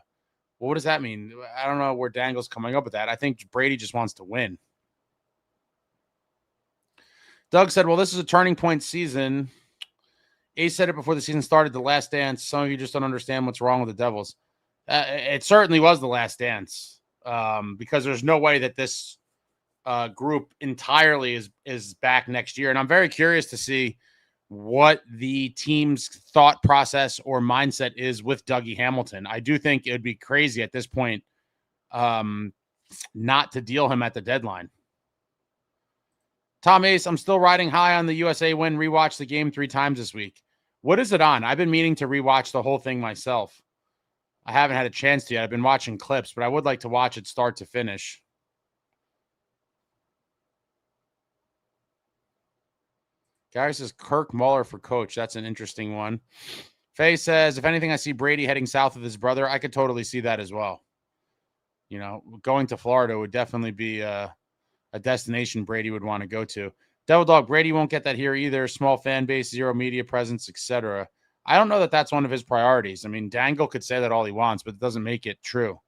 Well, what does that mean? I don't know where Dangle's coming up with that. I think Brady just wants to win. Doug said, well, this is a turning point season. Ace said it before the season started, the last dance. Some of you just don't understand what's wrong with the Devils. It certainly was the last dance, because there's no way that this group entirely is back next year. And I'm very curious to see what the team's thought process or mindset is with Dougie Hamilton. I do think it would be crazy at this point not to deal him at the deadline. Tom Ace, I'm still riding high on the USA win. Rewatch the game 3 times this week. What is it on? I've been meaning to rewatch the whole thing myself. I haven't had a chance to yet. I've been watching clips, but I would like to watch it start to finish. Gary says Kirk Muller for coach. That's an interesting one. Faye says, if anything, I see Brady heading south with his brother. I could totally see that as well. Going to Florida would definitely be a destination Brady would want to go to. Devil Dog, Brady won't get that here either. Small fan base, zero media presence, etc. I don't know that that's one of his priorities. I mean, Dangle could say that all he wants, but it doesn't make it true.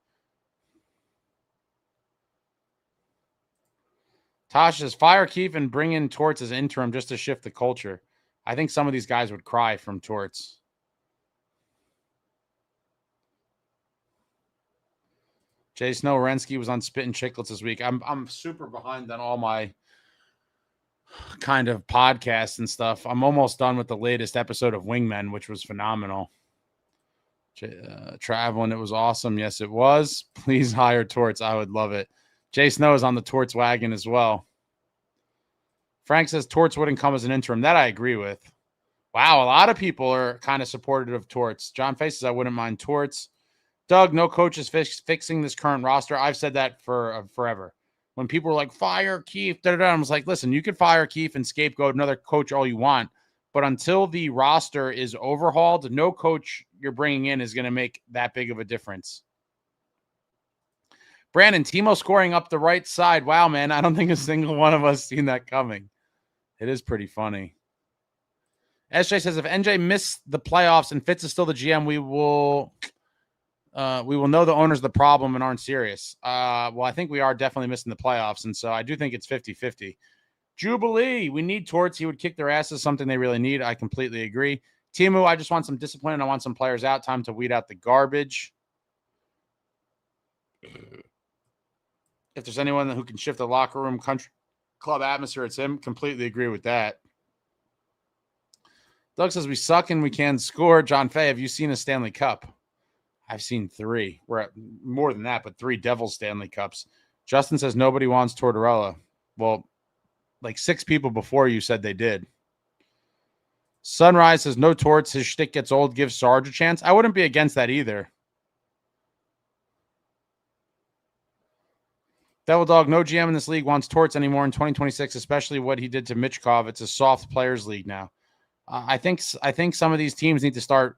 Tosh says, fire Keefe and bring in Torts as interim just to shift the culture. I think some of these guys would cry from Torts. Jay Snow Rensky was on Spittin' Chicklets this week. I'm super behind on all my kind of podcasts and stuff. I'm almost done with the latest episode of Wingmen, which was phenomenal. Traveling, it was awesome. Yes, it was. Please hire Torts. I would love it. Jay Snow is on the Torts wagon as well. Frank says Torts wouldn't come as an interim. That I agree with. Wow, a lot of people are kind of supportive of Torts. John Face says I wouldn't mind Torts. Doug, no coach is fixing this current roster. I've said that for forever. When people were like, fire Keefe, I was like, listen, you could fire Keefe and scapegoat another coach all you want, but until the roster is overhauled, no coach you're bringing in is going to make that big of a difference. Brandon, Timo scoring up the right side. Wow, man, I don't think a single one of us seen that coming. It is pretty funny. SJ says, if NJ missed the playoffs and Fitz is still the GM, we will know the owner's the problem and aren't serious. Well, I think we are definitely missing the playoffs, and so I do think it's 50-50. Jubilee, we need Torts. He would kick their asses, something they really need. I completely agree. Timu, I just want some discipline, and I want some players out. Time to weed out the garbage. If there's anyone who can shift the locker room country club atmosphere, it's him. Completely agree with that. Doug says we suck and we can't score. John Fay, have you seen a Stanley Cup? I've seen 3. We're at more than that, but 3 Devils Stanley Cups. Justin says nobody wants Tortorella. Well, like 6 people before you said they did. Sunrise says no Torts. His shtick gets old. Give Sarge a chance. I wouldn't be against that either. Devil Dog, no GM in this league wants Torts anymore in 2026, especially what he did to Mitchkov. It's a soft players league now. I think some of these teams need to start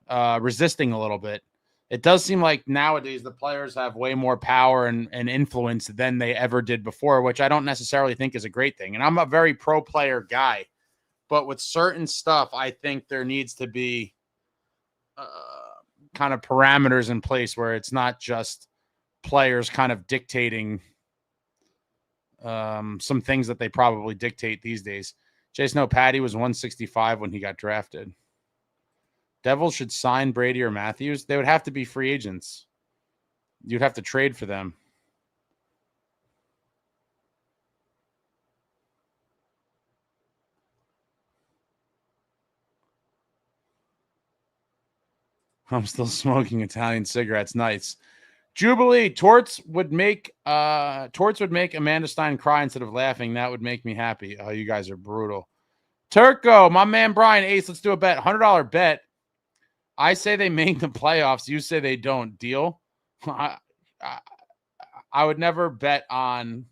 resisting a little bit. It does seem like nowadays the players have way more power and influence than they ever did before, which I don't necessarily think is a great thing. And I'm a very pro-player guy, but with certain stuff, I think there needs to be kind of parameters in place where it's not just players kind of dictating some things that they probably dictate these days. Jason O'Patty was 165 when he got drafted. Devils should sign Brady or Matthews. They would have to be free agents. You'd have to trade for them. I'm still smoking Italian cigarettes. Nice. Jubilee, Torts would make Amanda Stein cry instead of laughing. That would make me happy. Oh, you guys are brutal. Turco, my man Brian Ace, let's do a bet. $100 bet. I say they make the playoffs. You say they don't. Deal? I would never bet on,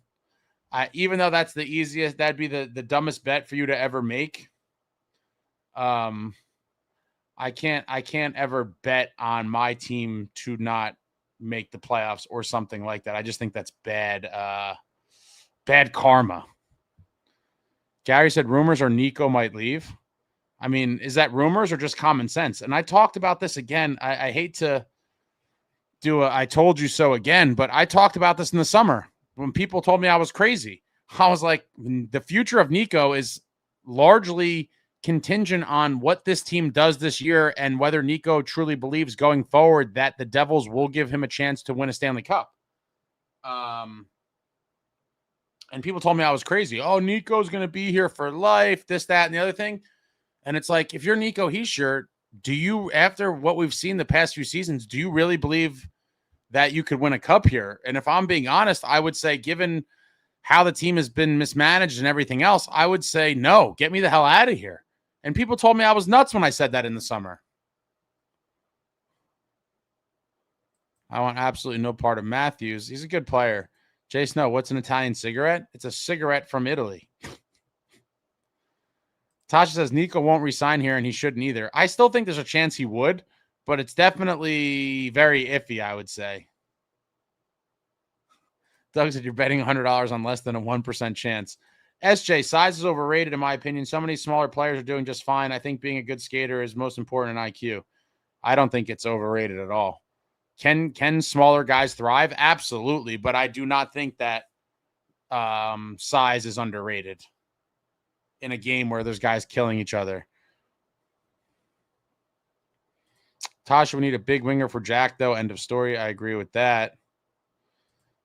even though that's the easiest, that'd be the dumbest bet for you to ever make. I can't ever bet on my team to not make the playoffs or something like that. I just think that's bad karma. Gary said rumors are Nico might leave. I mean, is that rumors or just common sense? And I talked about this again. I hate to do I told you so again, but I talked about this in the summer when people told me I was crazy. I was like, the future of Nico is largely contingent on what this team does this year and whether Nico truly believes going forward that the Devils will give him a chance to win a Stanley Cup. And people told me I was crazy. Oh, Nico's going to be here for life, this, that, and the other thing. And it's like, if you're Nico Hischier, do you, after what we've seen the past few seasons, do you really believe that you could win a cup here? And if I'm being honest, I would say, given how the team has been mismanaged and everything else, I would say, no, get me the hell out of here. And people told me I was nuts when I said that in the summer. I want absolutely no part of Matthews. He's a good player. Jay Snow, what's an Italian cigarette? It's a cigarette from Italy. Tasha says Nico won't resign here, and he shouldn't either. I still think there's a chance he would, but it's definitely very iffy, I would say. Doug said you're betting $100 on less than a 1% chance. SJ, size is overrated, in my opinion. So many smaller players are doing just fine. I think being a good skater is most important in IQ. I don't think it's overrated at all. Can smaller guys thrive? Absolutely, but I do not think that size is underrated in a game where there's guys killing each other. Tasha, we need a big winger for Jack, though. End of story. I agree with that.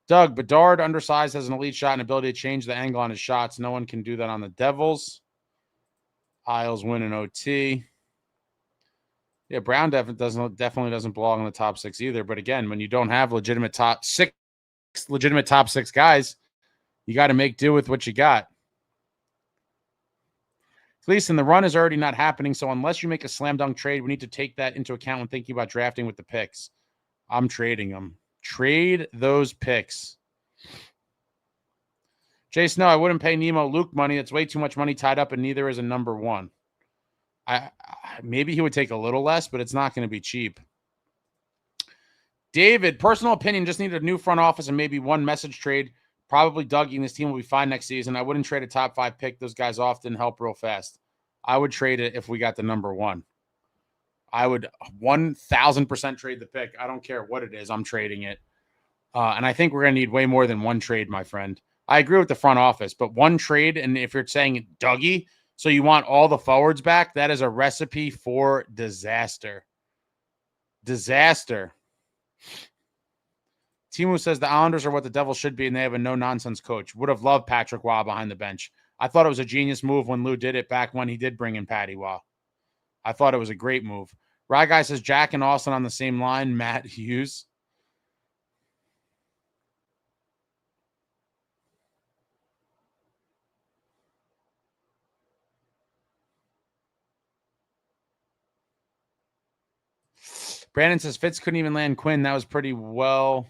Doug, Bedard, undersized, has an elite shot and ability to change the angle on his shots. No one can do that on the Devils. Isles win in OT. Yeah, Brown definitely doesn't belong in the top 6 either. But again, when you don't have legitimate top six guys, you got to make do with what you got. Gleason, the run is already not happening, so unless you make a slam dunk trade, we need to take that into account when thinking about drafting with the picks. I'm trading them. Trade those picks. Jason, no, I wouldn't pay Nemo Luke money. It's way too much money tied up, and neither is a number 1. Maybe he would take a little less, but it's not going to be cheap. David, personal opinion, just needed a new front office and maybe one message trade. Probably Dougie and this team will be fine next season. I wouldn't trade a top 5 pick. Those guys often help real fast. I would trade it if we got the number 1. I would 1,000% trade the pick. I don't care what it is. I'm trading it. And I think we're going to need way more than one trade, my friend. I agree with the front office, but one trade, and if you're saying Dougie, so you want all the forwards back, that is a recipe for disaster. Disaster. Timu says the Islanders are what the Devils should be, and they have a no-nonsense coach. Would have loved Patrick Waugh behind the bench. I thought it was a genius move when Lou did it back when he did bring in Patty Waugh. I thought it was a great move. Rye Guy says Jack and Austin on the same line. Matt Hughes. Brandon says Fitz couldn't even land Quinn. That was pretty well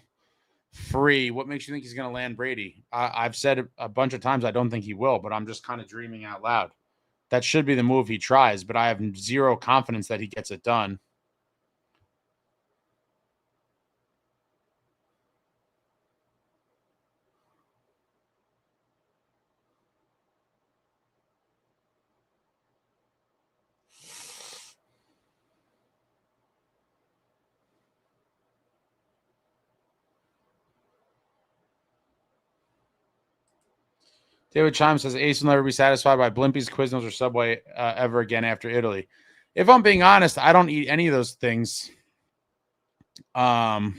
free. What makes you think he's going to land Brady? I've said a bunch of times I don't think he will, but I'm just kind of dreaming out loud. That should be the move he tries, but I have zero confidence that he gets it done. David Chime says Ace will never be satisfied by Blimpies, Quiznos, or Subway ever again after Italy. If I'm being honest, I don't eat any of those things. If I'm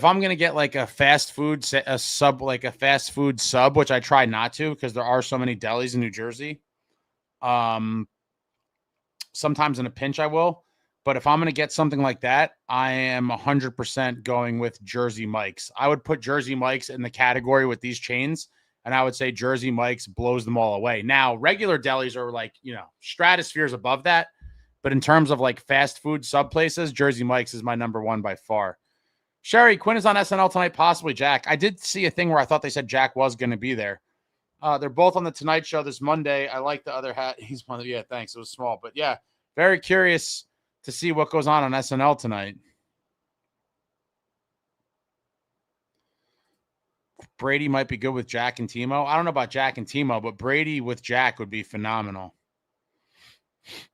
gonna get like a fast food sub, which I try not to because there are so many delis in New Jersey. Sometimes in a pinch I will. But if I'm going to get something like that, I am 100% going with Jersey Mike's. I would put Jersey Mike's in the category with these chains, and I would say Jersey Mike's blows them all away. Now, regular delis are like, stratospheres above that. But in terms of like fast food sub places, Jersey Mike's is my number one by far. Sherry, Quinn is on SNL tonight, possibly Jack. I did see a thing where I thought they said Jack was going to be there. They're both on the Tonight Show this Monday. I like the other hat. He's one of the, thanks. It was small. But yeah, very curious to see what goes on SNL tonight. Brady might be good with Jack and Timo. I don't know about Jack and Timo, but Brady with Jack would be phenomenal.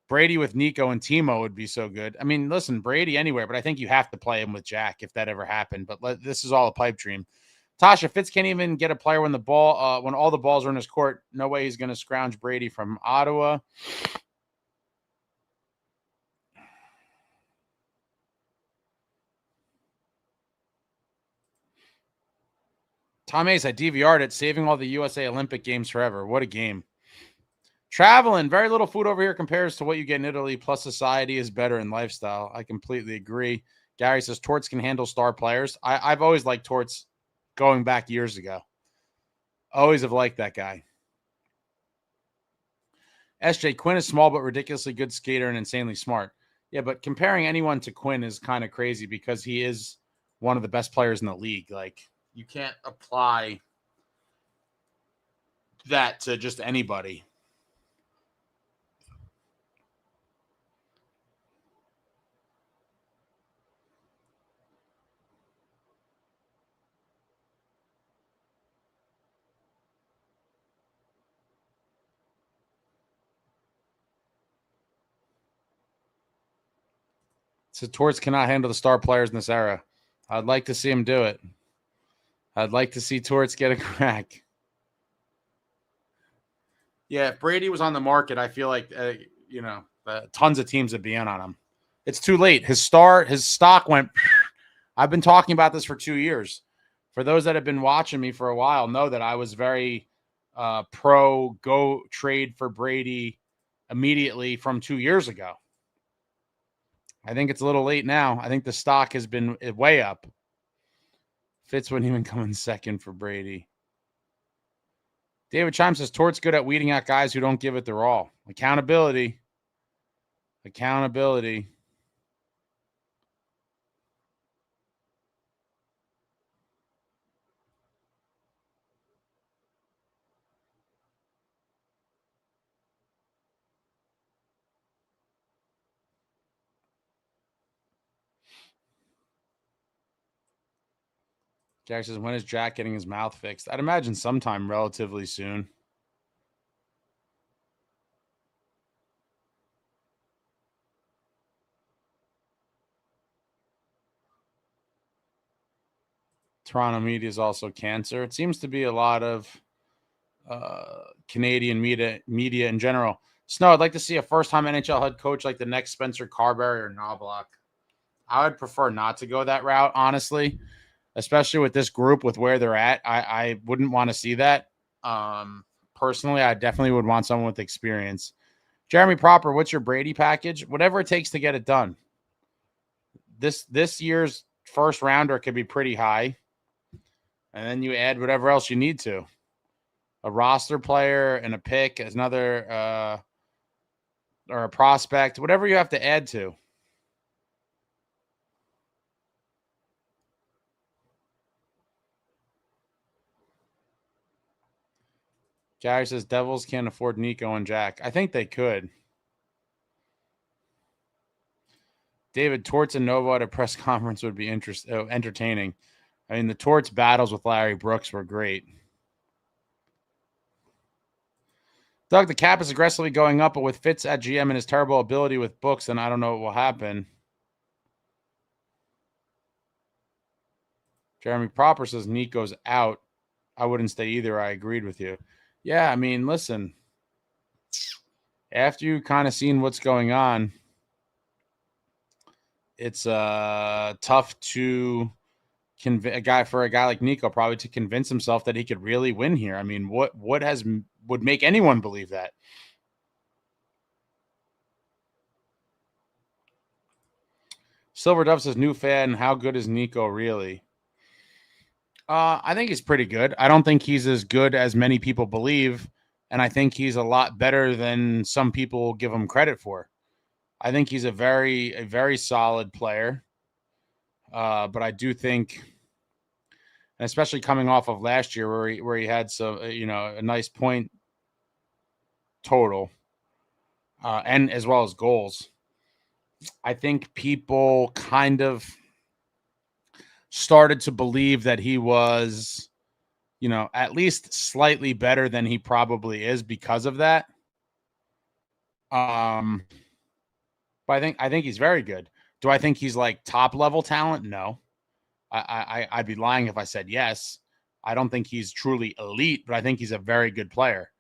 Brady with Nico and Timo would be so good. I mean, listen, Brady anywhere, but I think you have to play him with Jack if that ever happened. But this is all a pipe dream. Tasha, Fitz can't even get a player when when all the balls are in his court. No way he's going to scrounge Brady from Ottawa. Tom Ace, I DVR'd it, saving all the USA Olympic games forever. What a game. Traveling, very little food over here compares to what you get in Italy, plus society is better in lifestyle. I completely agree. Gary says Torts can handle star players. I've always liked Torts going back years ago. Always have liked that guy. SJ, Quinn is small but ridiculously good skater and insanely smart. Yeah, but comparing anyone to Quinn is kind of crazy because he is one of the best players in the league. Like, you can't apply that to just anybody. So Torts cannot handle the star players in this era. I'd like to see him do it. I'd like to see Torts get a crack. Yeah, if Brady was on the market, I feel like, tons of teams would be in on him. It's too late. His stock went. I've been talking about this for 2 years. For those that have been watching me for a while, know that I was very pro go trade for Brady immediately from 2 years ago. I think it's a little late now. I think the stock has been way up. Fitz wouldn't even come in second for Brady. David Chime says Tort's good at weeding out guys who don't give it their all. Accountability. Jack says, when is Jack getting his mouth fixed? I'd imagine sometime relatively soon. Toronto media is also cancer. It seems to be a lot of Canadian media in general. Snow, I'd like to see a first-time NHL head coach like the next Spencer Carberry or Knobloch. I would prefer not to go that route, honestly, especially with this group, with where they're at. I wouldn't want to see that. Personally, I definitely would want someone with experience. Jeremy Proper, what's your Brady package? Whatever it takes to get it done. This year's first rounder could be pretty high, and then you add whatever else you need to. A roster player and a pick, another or a prospect, whatever you have to add to. Gary says Devils can't afford Nico and Jack. I think they could. David, Torts and Novo at a press conference would be entertaining. I mean, the Torts battles with Larry Brooks were great. Doug, the cap is aggressively going up, but with Fitz at GM and his terrible ability with books, then I don't know what will happen. Jeremy Proper says Nico's out. I wouldn't stay either. I agreed with you. Yeah, I mean, listen, after you kind of seen what's going on, it's tough to convince a guy like Nico probably to convince himself that he could really win here. I mean, what would make anyone believe that? Silver Dove says, new fan, how good is Nico really? I think he's pretty good. I don't think he's as good as many people believe, and I think he's a lot better than some people give him credit for. I think he's a very solid player, but I do think, and especially coming off of last year where he had some, a nice point total, and as well as goals. I think people kind of started to believe that he was, at least slightly better than he probably is because of that. But I think he's very good. Do I think he's like top level talent? No. I'd be lying if I said yes. I don't think he's truly elite, but I think he's a very good player.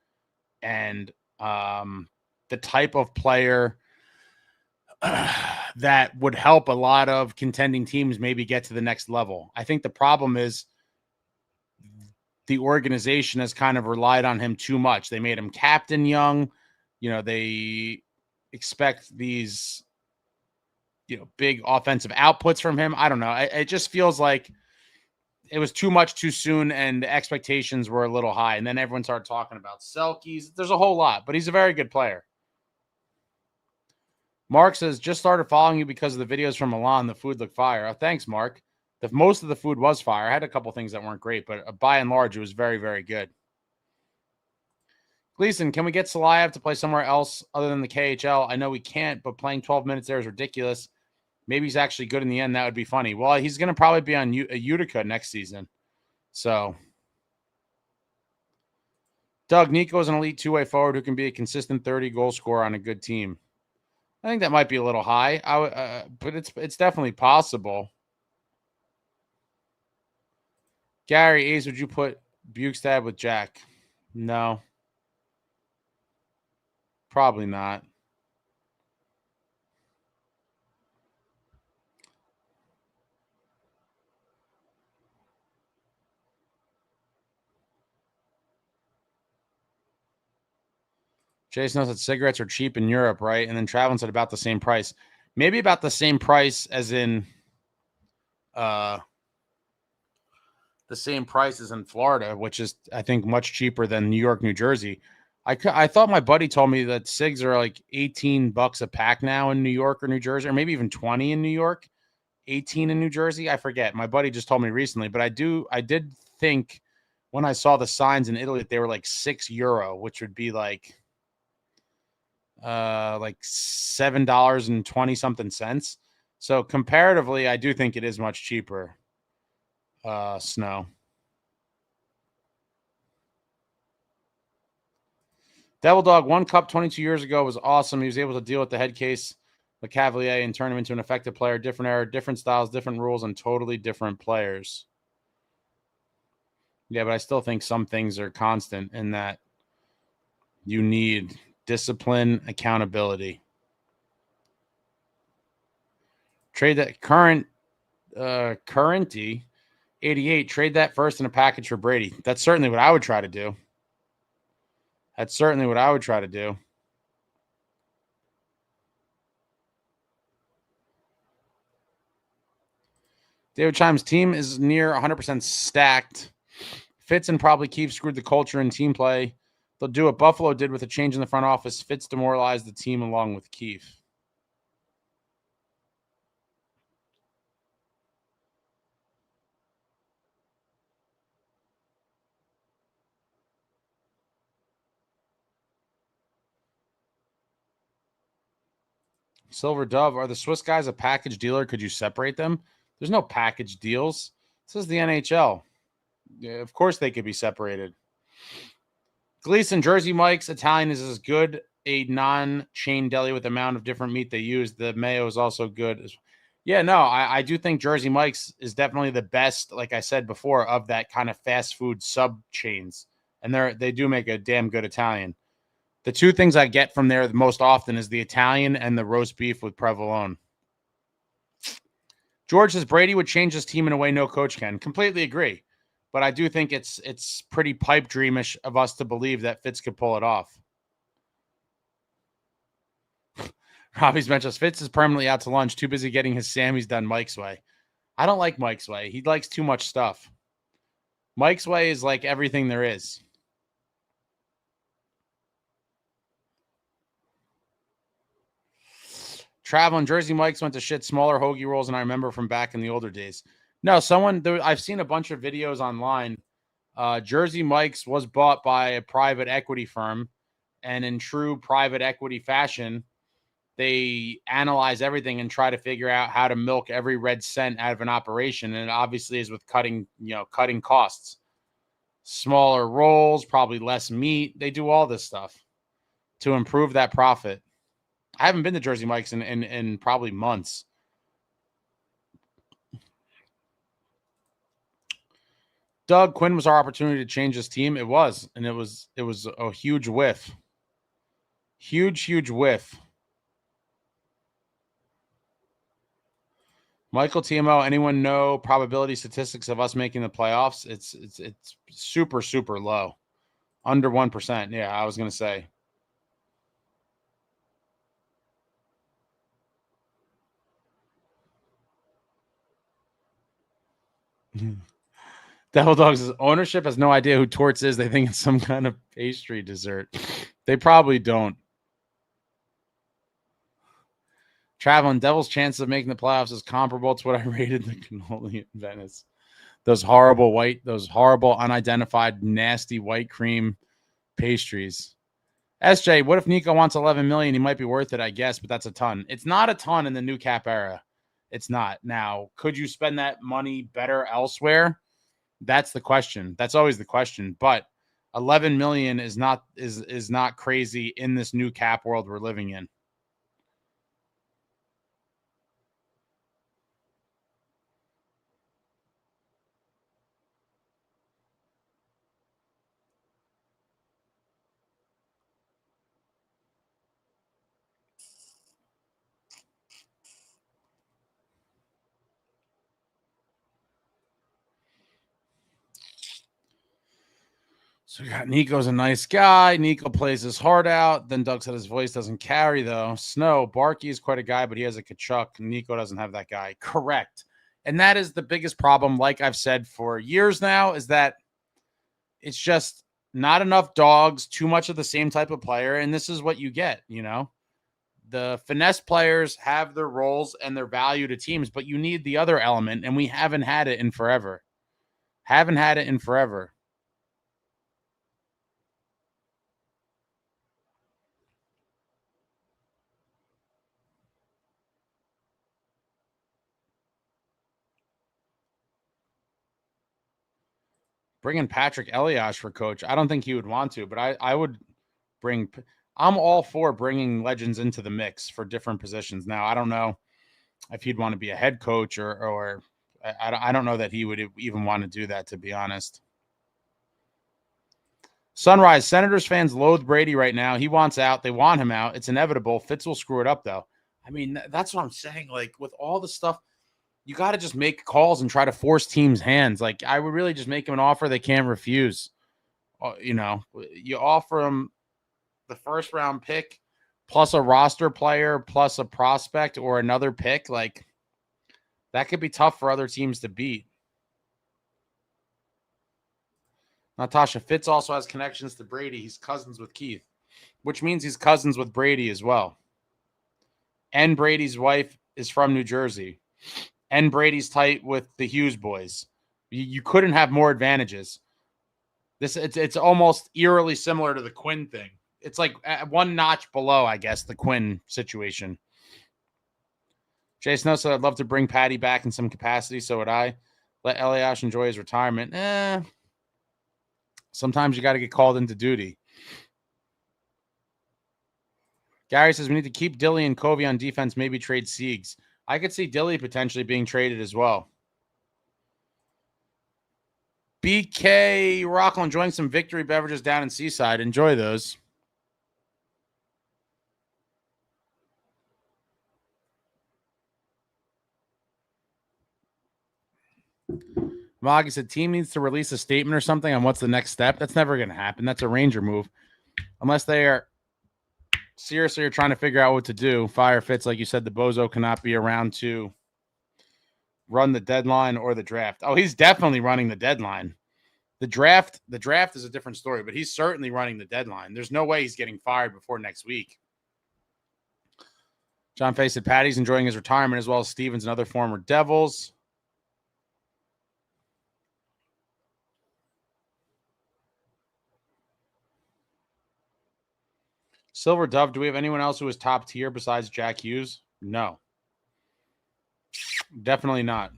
And the type of player that would help a lot of contending teams maybe get to the next level. I think the problem is the organization has kind of relied on him too much. They made him captain young. They expect these, big offensive outputs from him. I don't know. It just feels like it was too much too soon, and the expectations were a little high. And then everyone started talking about Selkies. There's a whole lot, but he's a very good player. Mark says, just started following you because of the videos from Milan. The food looked fire. Oh, thanks, Mark. Most of the food was fire. I had a couple things that weren't great, but by and large, it was very, very good. Gleason, can we get Stlouisblues to play somewhere else other than the KHL? I know we can't, but playing 12 minutes there is ridiculous. Maybe he's actually good in the end. That would be funny. Well, he's going to probably be on Utica next season. So, Doug, Nico is an elite two-way forward who can be a consistent 30-goal scorer on a good team. I think that might be a little high, but it's definitely possible. Gary, Ace, would you put Bukestad with Jack? No. Probably not. Jason knows that cigarettes are cheap in Europe, right? And then traveling's at about the same price. Maybe about the same price as in the same price as in Florida, which is, I think, much cheaper than New York, New Jersey. I thought my buddy told me that cigs are like $18 a pack now in New York or New Jersey, or maybe even 20 in New York, 18 in New Jersey. I forget. My buddy just told me recently, but I did think when I saw the signs in Italy that they were like €6, which would be like $7.20 something cents. So comparatively, I do think it is much cheaper. Snow. Devil Dog, 1 cup 22 years ago was awesome. He was able to deal with the head case, the Cavalier, and turn him into an effective player. Different era, different styles, different rules, and totally different players. Yeah, but I still think some things are constant in that you need discipline, accountability. Trade that currenty 88. Trade that first in a package for Brady. That's certainly what I would try to do. David Chimes' team is near 100% stacked. Fitz and probably Keefe screwed the culture and team play. They'll do what Buffalo did with a change in the front office. Fitz demoralized the team along with Keefe. Silver Dove, are the Swiss guys a package dealer? Could you separate them? There's no package deals. This is the NHL. Yeah, of course they could be separated. Gleason, Jersey Mike's Italian is as good a non-chain deli with the amount of different meat they use. The mayo is also good. Yeah, no, I do think Jersey Mike's is definitely the best, like I said before, of that kind of fast food sub chains. And they do make a damn good Italian. The two things I get from there the most often is the Italian and the roast beef with provolone. George says Brady would change his team in a way no coach can. Completely agree. But I do think it's pretty pipe dreamish of us to believe that Fitz could pull it off. Robbie's mentioned Fitz is permanently out to lunch, too busy getting his Sammys done Mike's way. I don't like Mike's way. He likes too much stuff. Mike's way is like everything there is. Traveling Jersey Mike's went to shit smaller hoagie rolls than I remember from back in the older days. No, I've seen a bunch of videos online. Jersey Mike's was bought by a private equity firm, and in true private equity fashion, they analyze everything and try to figure out how to milk every red cent out of an operation. And it obviously is with cutting costs. Smaller rolls, probably less meat. They do all this stuff to improve that profit. I haven't been to Jersey Mike's in probably months. Doug, Quinn was our opportunity to change his team. It was, and it was a huge whiff. Huge whiff. Michael TMO, anyone know probability statistics of us making the playoffs? It's super, super low. Under 1%. Yeah, I was going to say. Devil Dogs' ownership has no idea who Torts is. They think it's some kind of pastry dessert. They probably don't. Traveling Devils' chances of making the playoffs is comparable to what I rated the cannoli in Venice. Those horrible unidentified, nasty white cream pastries. SJ, what if Nico wants $11 million? He might be worth it, I guess, but that's a ton. It's not a ton in the new cap era. It's not. Now, could you spend that money better elsewhere? That's the question. That's always the question. But 11 million is not crazy in this new cap world we're living in. So we got Nico's a nice guy. Nico plays his heart out. Then Doug said his voice doesn't carry, though. Snow, Barkey is quite a guy, but he has a Kachuk. Nico doesn't have that guy. Correct. And that is the biggest problem, like I've said for years now, is that it's just not enough dogs, too much of the same type of player, and this is what you get, The finesse players have their roles and their value to teams, but you need the other element, and we haven't had it in forever. Bringing Patrick Elias for coach, I don't think he would want to, but I would bring – I'm all for bringing legends into the mix for different positions. Now, I don't know if he'd want to be a head coach or I don't know that he would even want to do that, to be honest. Sunrise, Senators fans loathe Brady right now. He wants out. They want him out. It's inevitable. Fitz will screw it up, though. I mean, that's what I'm saying. Like, with all the stuff, you got to just make calls and try to force teams' hands. Like, I would really just make them an offer they can't refuse. You know, you offer them the first round pick plus a roster player plus a prospect or another pick. Like, that could be tough for other teams to beat. Natasha Fitz also has connections to Brady. He's cousins with Keith, which means he's cousins with Brady as well. And Brady's wife is from New Jersey. And Brady's tight with the Hughes boys. You couldn't have more advantages. It's almost eerily similar to the Quinn thing. It's like one notch below, I guess, the Quinn situation. Jay Snow said, I'd love to bring Patty back in some capacity. So would I. Let Eliash enjoy his retirement. Sometimes you got to get called into duty. Gary says we need to keep Dilly and Covey on defense, maybe trade Siegs. I could see Dilly potentially being traded as well. BK Rocco enjoying some victory beverages down in Seaside. Enjoy those. Moggy said team needs to release a statement or something on what's the next step. That's never going to happen. That's a Ranger move. Unless they are seriously are trying to figure out what to do. Fire Fitz, like you said, the bozo cannot be around to run the deadline or the draft. Oh, he's definitely running the deadline. The draft is a different story, but he's certainly running the deadline. There's no way he's getting fired before next week. John Fay said Patty's enjoying his retirement as well as Stevens and other former Devils. Silver Dove, do we have anyone else who is top tier besides Jack Hughes? No. Definitely not.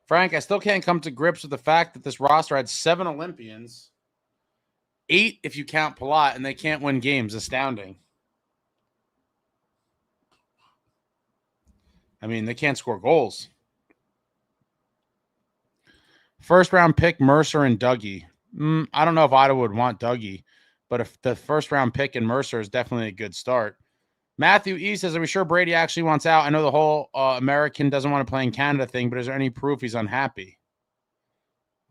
Frank, I still can't come to grips with the fact that this roster had 7 Olympians, 8 if you count Palat, and they can't win games. Astounding. I mean, they can't score goals. First round pick, Mercer and Dougie. I don't know if Ottawa would want Dougie, but if the first round pick in Mercer is definitely a good start. Matthew E says, are we sure Brady actually wants out? I know the whole American doesn't want to play in Canada thing, but is there any proof he's unhappy?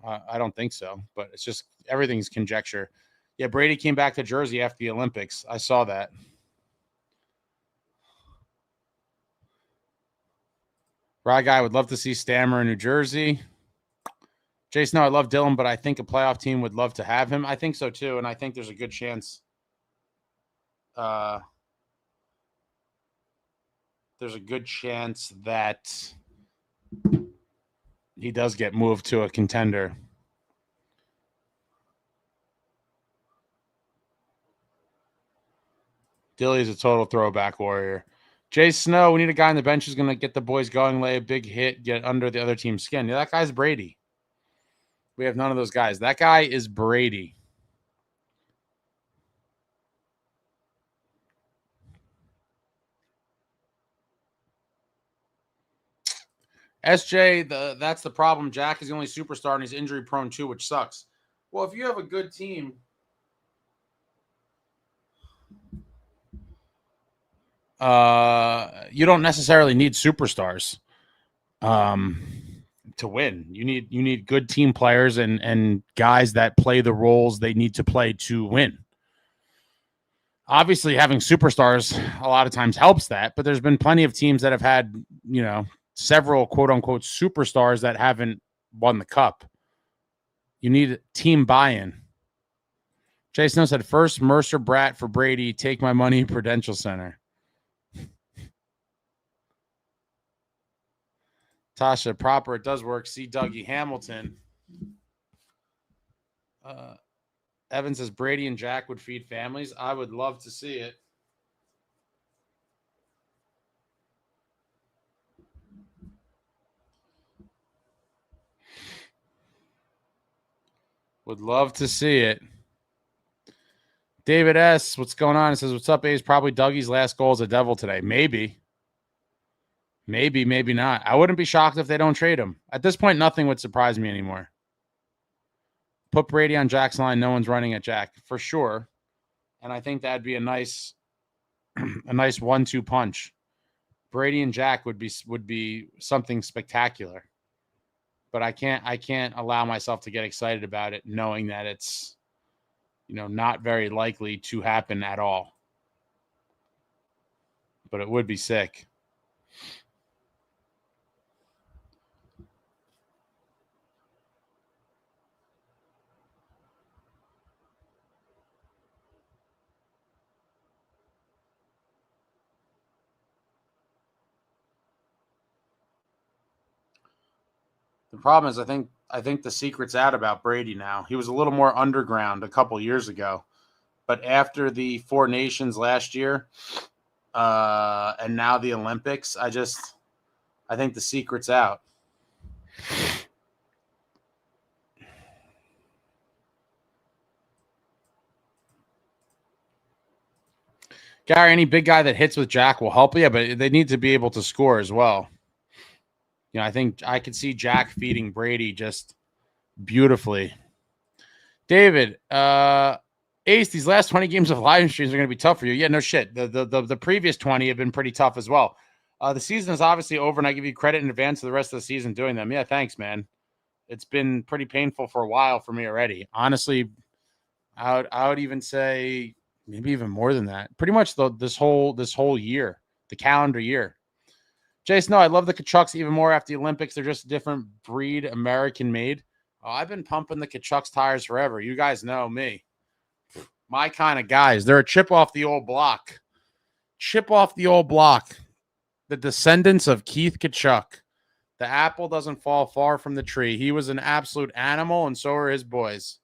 I don't think so, but it's just everything's conjecture. Yeah, Brady came back to Jersey after the Olympics. I saw that. Rye Guy would love to see Stammer in New Jersey. Jason, no, I love Dylan, but I think a playoff team would love to have him. I think so too, and I think there's a good chance. There's a good chance that he does get moved to a contender. Dilly's a total throwback warrior. Jay Snow, we need a guy on the bench who's going to get the boys going, lay a big hit, get under the other team's skin. Yeah, that guy's Brady. We have none of those guys. That guy is Brady. SJ, that's the problem. Jack is the only superstar and he's injury prone too, which sucks. Well, if you have a good team, you don't necessarily need superstars to win. You need good team players and guys that play the roles they need to play to win. Obviously, having superstars a lot of times helps that, but there's been plenty of teams that have had, several quote-unquote superstars that haven't won the cup. You need team buy-in. Jay Snow said, first Mercer Brat for Brady, take my money, Prudential Center. Tasha, proper, it does work. See Dougie Hamilton. Evan says, Brady and Jack would feed families. I would love to see it. Would love to see it. David S., what's going on? He says, what's up, A's? Probably Dougie's last goal as a Devil today. Maybe. Maybe, maybe not. I wouldn't be shocked if they don't trade him. At this point, nothing would surprise me anymore. Put Brady on Jack's line. No one's running at Jack for sure. And I think that'd be a nice a nice 1-2 punch. Brady and Jack would be something spectacular. But I can't allow myself to get excited about it knowing that it's not very likely to happen at all. But it would be sick. The problem is I think the secret's out about Brady now. He was a little more underground a couple years ago. But after the Four Nations last year, and now the Olympics, I think the secret's out. Gary, any big guy that hits with Jack will help you, but they need to be able to score as well. I think I could see Jack feeding Brady just beautifully. David, Ace, these last 20 games of live streams are going to be tough for you. Yeah, no shit. The previous 20 have been pretty tough as well. The season is obviously over, and I give you credit in advance for the rest of the season doing them. Yeah, thanks, man. It's been pretty painful for a while for me already. Honestly, I would even say maybe even more than that. Pretty much this whole year, the calendar year. Jason, no, I love the Kachucks even more after the Olympics. They're just a different breed, American made. Oh, I've been pumping the Kachucks tires forever. You guys know me. My kind of guys. They're a chip off the old block. Chip off the old block. The descendants of Keith Kachuk. The apple doesn't fall far from the tree. He was an absolute animal, and so are his boys.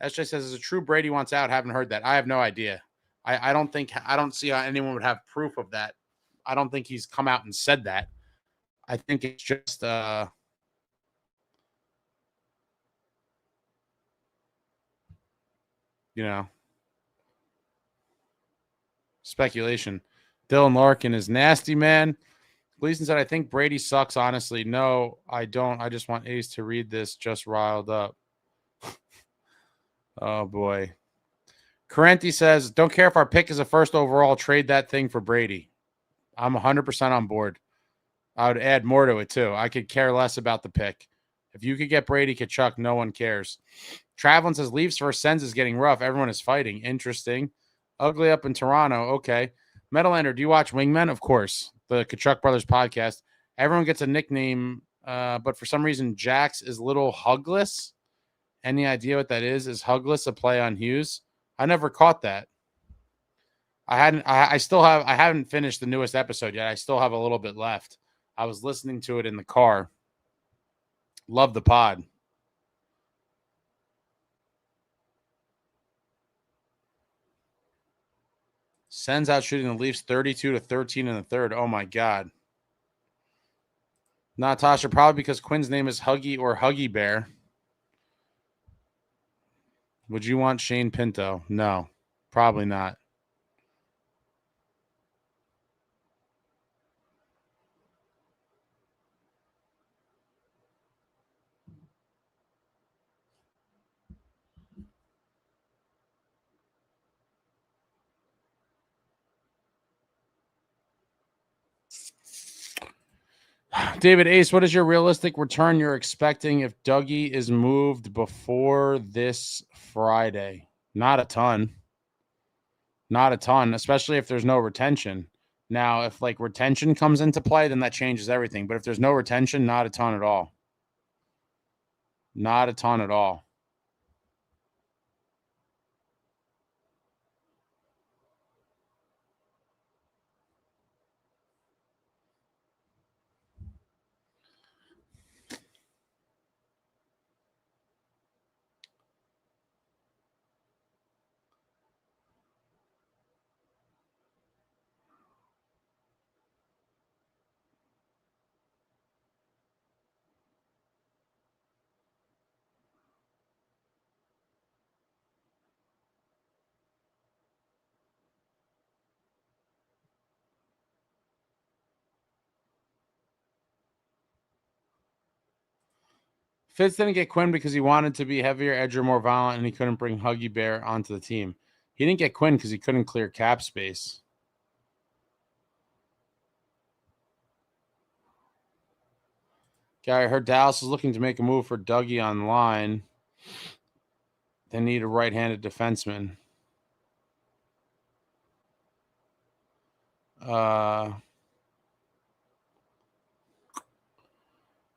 SJ says, is it true Brady wants out? Haven't heard that. I have no idea. I don't see how anyone would have proof of that. I don't think he's come out and said that. I think it's just speculation. Dylan Larkin is nasty, man. Gleason said, I think Brady sucks, honestly. No, I don't. I just want Ace to read this just riled up. Oh, boy. Carenti says, don't care if our pick is a first overall. Trade that thing for Brady. I'm 100% on board. I would add more to it, too. I could care less about the pick. If you could get Brady Kachuk, no one cares. Traveling says, Leafs versus Sens is getting rough. Everyone is fighting. Interesting. Ugly up in Toronto. Okay. Metalander, do you watch Wingmen? Of course. The Kachuk Brothers podcast. Everyone gets a nickname, but for some reason, Jax is Little Hugless. Any idea what that is? Is Hugless a play on Hughes? I never caught that. I haven't finished the newest episode yet. I still have a little bit left. I was listening to it in the car. Love the pod. Sends out shooting the Leafs 32-13 in the third. Oh my God. Natasha, probably because Quinn's name is Huggy or Huggy Bear. Would you want Shane Pinto? No, probably not. David Ace, what is your realistic return you're expecting if Dougie is moved before this Friday? Not a ton. Not a ton, especially if there's no retention. Now, if retention comes into play, then that changes everything. But if there's no retention, not a ton at all. Not a ton at all. Fitz didn't get Quinn because he wanted to be heavier, edgier, more violent, and he couldn't bring Huggy Bear onto the team. He didn't get Quinn because he couldn't clear cap space. Gary, I heard Dallas is looking to make a move for Dougie online. They need a right-handed defenseman.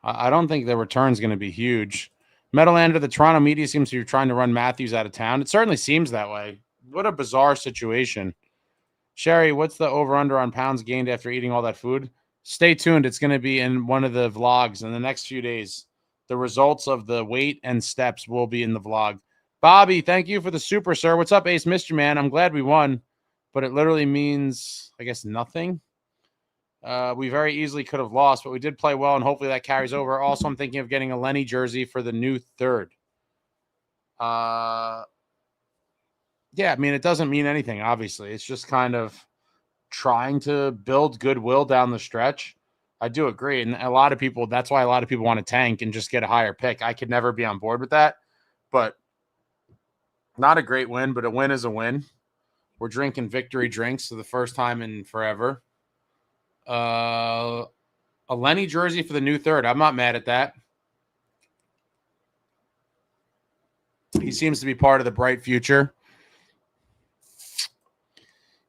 I don't think the return's going to be huge. Meadowlander, the Toronto media seems to be trying to run Matthews out of town. It certainly seems that way. What a bizarre situation. Sherry, what's the over-under on pounds gained after eating all that food? Stay tuned. It's going to be in one of the vlogs in the next few days. The results of the weight and steps will be in the vlog. Bobby, thank you for the super, sir. What's up, Ace Mystery Man? I'm glad we won, but it literally means, I guess, nothing. We very easily could have lost, but we did play well, and hopefully that carries over. Also, I'm thinking of getting a Lenny jersey for the new third. Yeah, I mean, it doesn't mean anything, obviously. It's just kind of trying to build goodwill down the stretch. I do agree, and a lot of people, that's why a lot of people want to tank and just get a higher pick. I could never be on board with that, but not a great win, but a win is a win. We're drinking victory drinks for the first time in forever. A Lenny jersey for the new third. I'm not mad at that. He seems to be part of the bright future.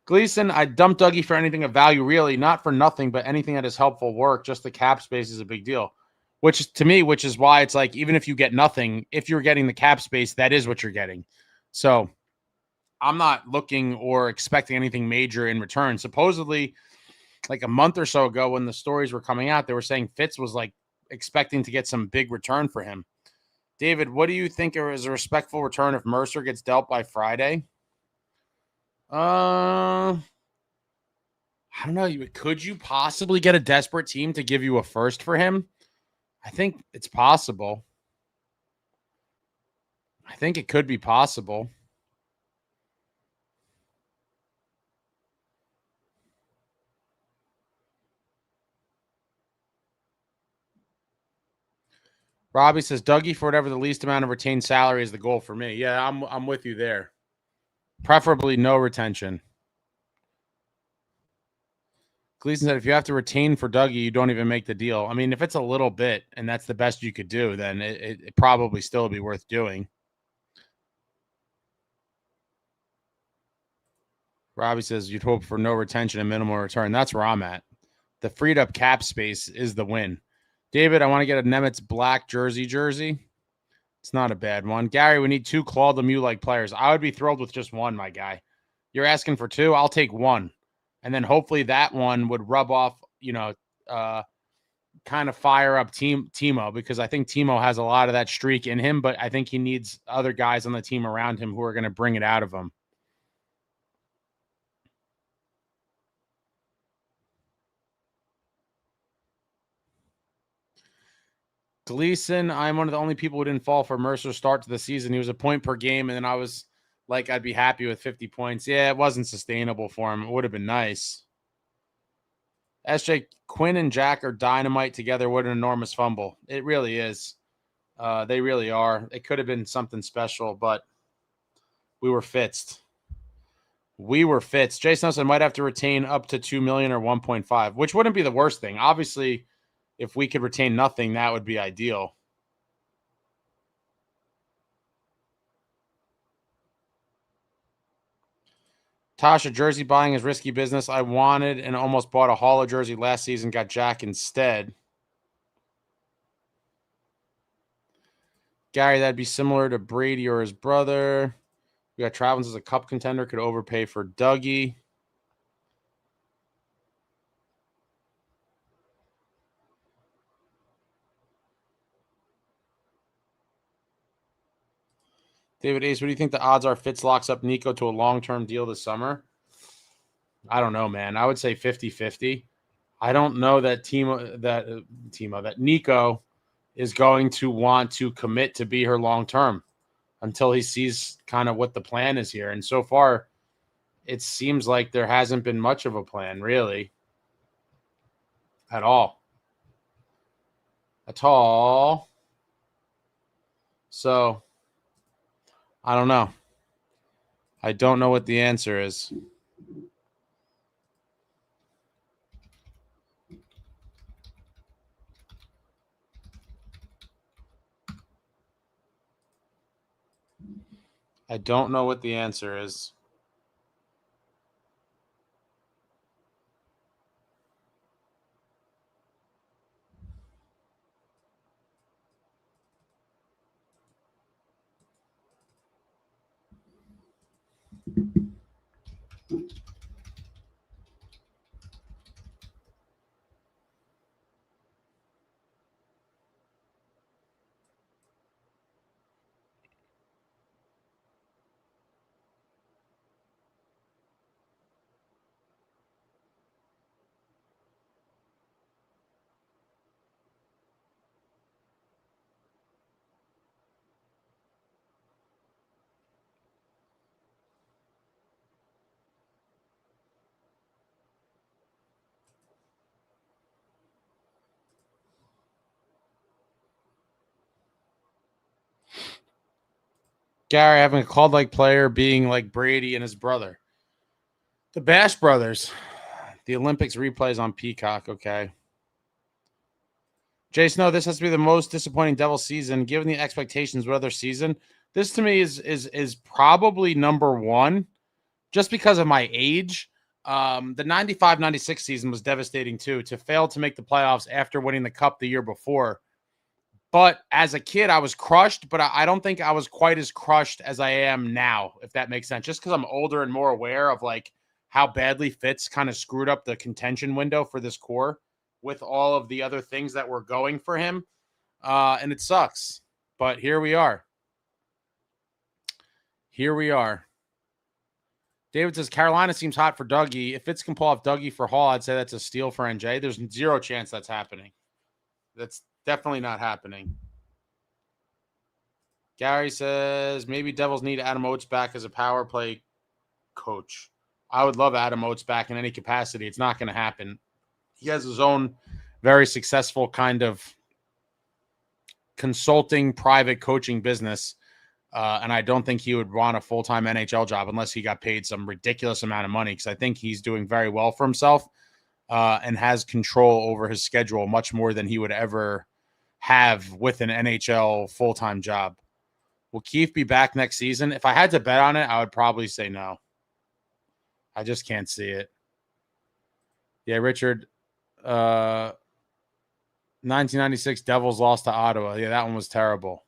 Gleason, I dumped Dougie for anything of value, really. Not for nothing, but anything that is helpful work. Just the cap space is a big deal. Which is why it's like, even if you get nothing, if you're getting the cap space, that is what you're getting. So I'm not looking or expecting anything major in return. Supposedly, like a month or so ago when the stories were coming out, they were saying Fitz was like expecting to get some big return for him. David, what do you think is a respectful return if Mercer gets dealt by Friday? I don't know. Could you possibly get a desperate team to give you a first for him? I think it's possible. I think it could be possible. Robbie says, Dougie, for whatever the least amount of retained salary is the goal for me. Yeah, I'm with you there. Preferably no retention. Gleason said, if you have to retain for Dougie, you don't even make the deal. I mean, if it's a little bit and that's the best you could do, then it probably still be worth doing. Robbie says, you'd hope for no retention and minimal return. That's where I'm at. The freed up cap space is the win. David, I want to get a Nemitz black jersey. It's not a bad one. Gary, we need 2 Claude Lemieux-like players. I would be thrilled with just one, my guy. You're asking for 2? I'll take 1. And then hopefully that one would rub off, kind of fire up Timo, because I think Timo has a lot of that streak in him, but I think he needs other guys on the team around him who are going to bring it out of him. Gleason, I'm one of the only people who didn't fall for Mercer's start to the season. He was a point per game, and then I was like, I'd be happy with 50 points. Yeah, it wasn't sustainable for him. It would have been nice. SJ, Quinn and Jack are dynamite together. What an enormous fumble. It really is. They really are. It could have been something special, but we were fitzed. Jason Nelson might have to retain up to 2 million or 1.5, which wouldn't be the worst thing. Obviously, if we could retain nothing, that would be ideal. Tasha, jersey buying is risky business. I wanted and almost bought a Holo jersey last season, got Jack instead. Gary, that'd be similar to Brady or his brother. We got Travens as a cup contender, could overpay for Dougie. David Ace, what do you think the odds are Fitz locks up Nico to a long-term deal this summer? I don't know, man. I would say 50-50. I don't know that that Nico is going to want to commit to be her long-term until he sees kind of what the plan is here. And so far, it seems like there hasn't been much of a plan, really, at all. So I don't know. I don't know what the answer is. I don't know what the answer is. Gary having a called like player being like Brady and his brother. The Bash Brothers. The Olympics replays on Peacock. Okay. Jason, no, this has to be the most disappointing Devils season given the expectations of other season. This to me is probably number one just because of my age. The 95-96 season was devastating too. To fail to make the playoffs after winning the cup the year before. But as a kid, I was crushed, but I don't think I was quite as crushed as I am now, if that makes sense. Just because I'm older and more aware of like how badly Fitz kind of screwed up the contention window for this core with all of the other things that were going for him. And it sucks. But here we are. Here we are. David says, Carolina seems hot for Dougie. If Fitz can pull off Dougie for Hall, I'd say that's a steal for NJ. There's zero chance that's happening. That's definitely not happening. Gary says, maybe Devils need Adam Oates back as a power play coach. I would love Adam Oates back in any capacity. It's not going to happen. He has his own very successful kind of consulting private coaching business. And I don't think he would want a full-time NHL job unless he got paid some ridiculous amount of money, because I think he's doing very well for himself and has control over his schedule much more than he would ever have with an NHL full-time job. Will Keefe be back next season? If I had to bet on it, I would probably say no. I just can't see it. Yeah, Richard, 1996 Devils lost to Ottawa. Yeah, that one was terrible.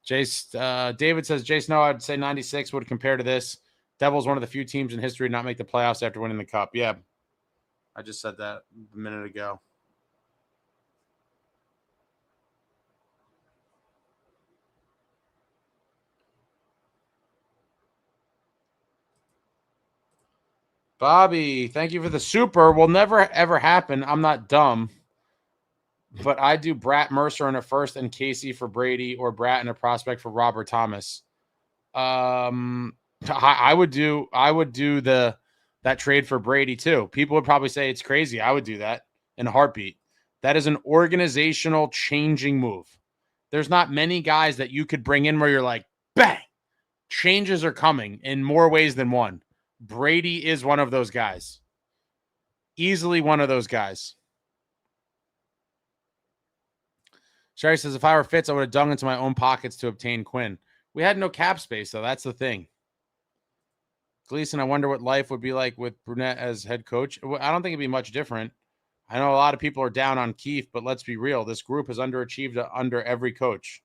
Jace, David says, Jace, no, I'd say 96 would compare to this. Devils, one of the few teams in history to not make the playoffs after winning the cup. Yeah, I just said that a minute ago. Bobby, thank you for the super. Will never, ever happen. I'm not dumb. But I do Brat Mercer in a first and Casey for Brady, or Brat and a prospect for Robert Thomas. I would do that trade for Brady too. People would probably say it's crazy. I would do that in a heartbeat. That is an organizational changing move. There's not many guys that you could bring in where you're like, bang, changes are coming in more ways than one. Brady is one of those guys. Easily one of those guys. Sherry says, if I were Fitz, I would have dug into my own pockets to obtain Quinn. We had no cap space, though. That's the thing. Gleason, I wonder what life would be like with Brunette as head coach. I don't think it'd be much different. I know a lot of people are down on Keefe, but let's be real. This group has underachieved under every coach.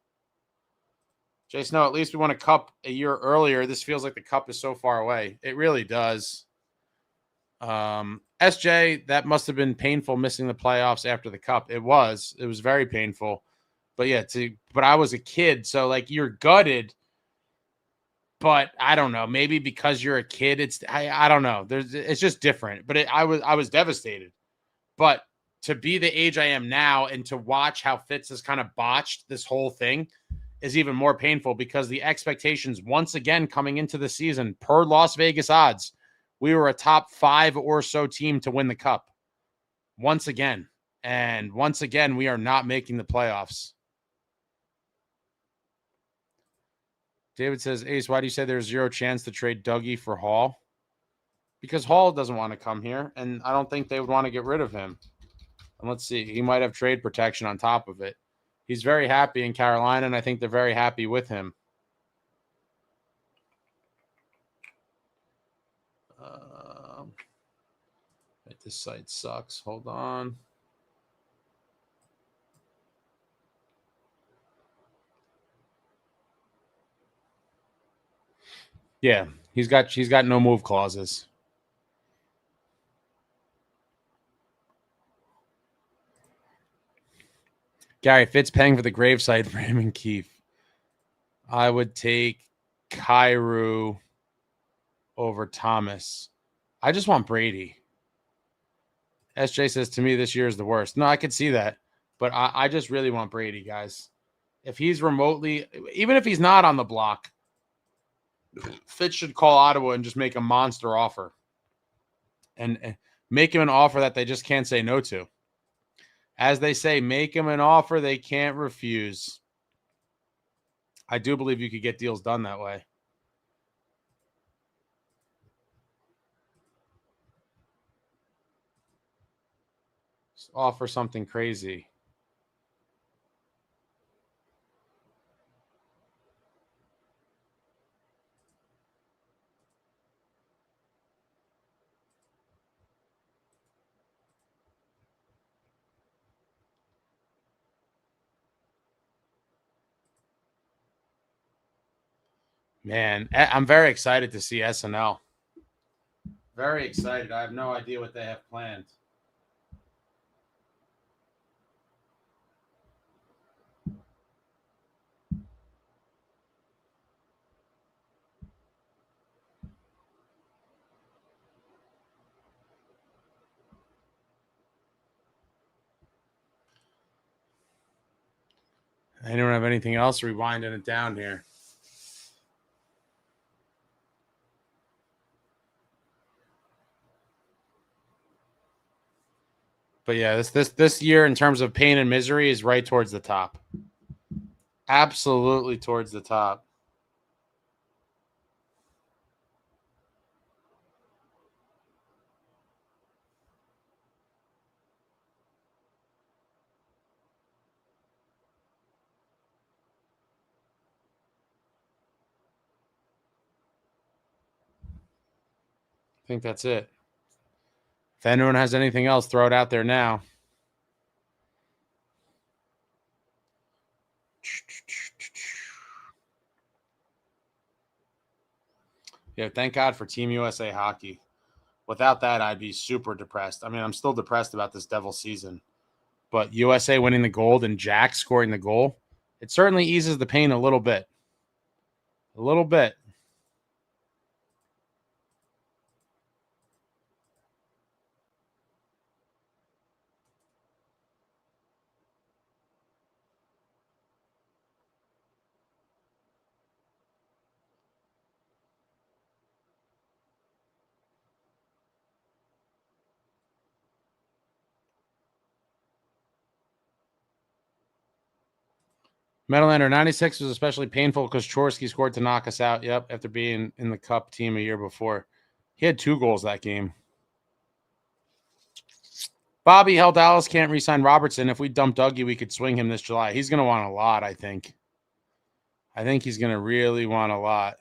Jason, no, at least we won a cup a year earlier. This feels like the cup is so far away. It really does. SJ, that must have been painful missing the playoffs after the cup. It was very painful. But yeah, but I was a kid, so like you're gutted. But I don't know, maybe because you're a kid, I don't know. It's just different. But I was devastated. But to be the age I am now and to watch how Fitz has kind of botched this whole thing is even more painful, because the expectations once again coming into the season per Las Vegas odds, we were a top 5 or so team to win the cup once again. And once again, we are not making the playoffs. David says, Ace, why do you say there's 0 chance to trade Dougie for Hall? Because Hall doesn't want to come here, and I don't think they would want to get rid of him. And let's see, he might have trade protection on top of it. He's very happy in Carolina, and I think they're very happy with him. This site sucks. Hold on. Yeah, he's got no move clauses. Gary Fitz paying for the gravesite for him and Keefe. I would take Kyrou over Thomas. I just want Brady. SJ says, to me, this year is the worst. No, I could see that. But I just really want Brady, guys. If he's remotely, even if he's not on the block, Fitz should call Ottawa and just make a monster offer. And make him an offer that they just can't say no to. As they say, make him an offer they can't refuse. I do believe you could get deals done that way. Just offer something crazy. Man, I'm very excited to see SNL. Very excited. I have no idea what they have planned. Anyone have anything else? Rewinding it down here. But yeah, this year in terms of pain and misery is right towards the top. Absolutely towards the top. I think that's it. If anyone has anything else, throw it out there now. Yeah, thank God for Team USA hockey. Without that, I'd be super depressed. I mean, I'm still depressed about this Devil season. But USA winning the gold and Jack scoring the goal, it certainly eases the pain a little bit. A little bit. Metalander 96 was especially painful because Chorsky scored to knock us out. Yep, after being in the Cup team a year before. He had 2 goals that game. Bobby, hell, Dallas can't re-sign Robertson. If we dump Dougie, we could swing him this July. He's going to want a lot, I think. I think he's going to really want a lot.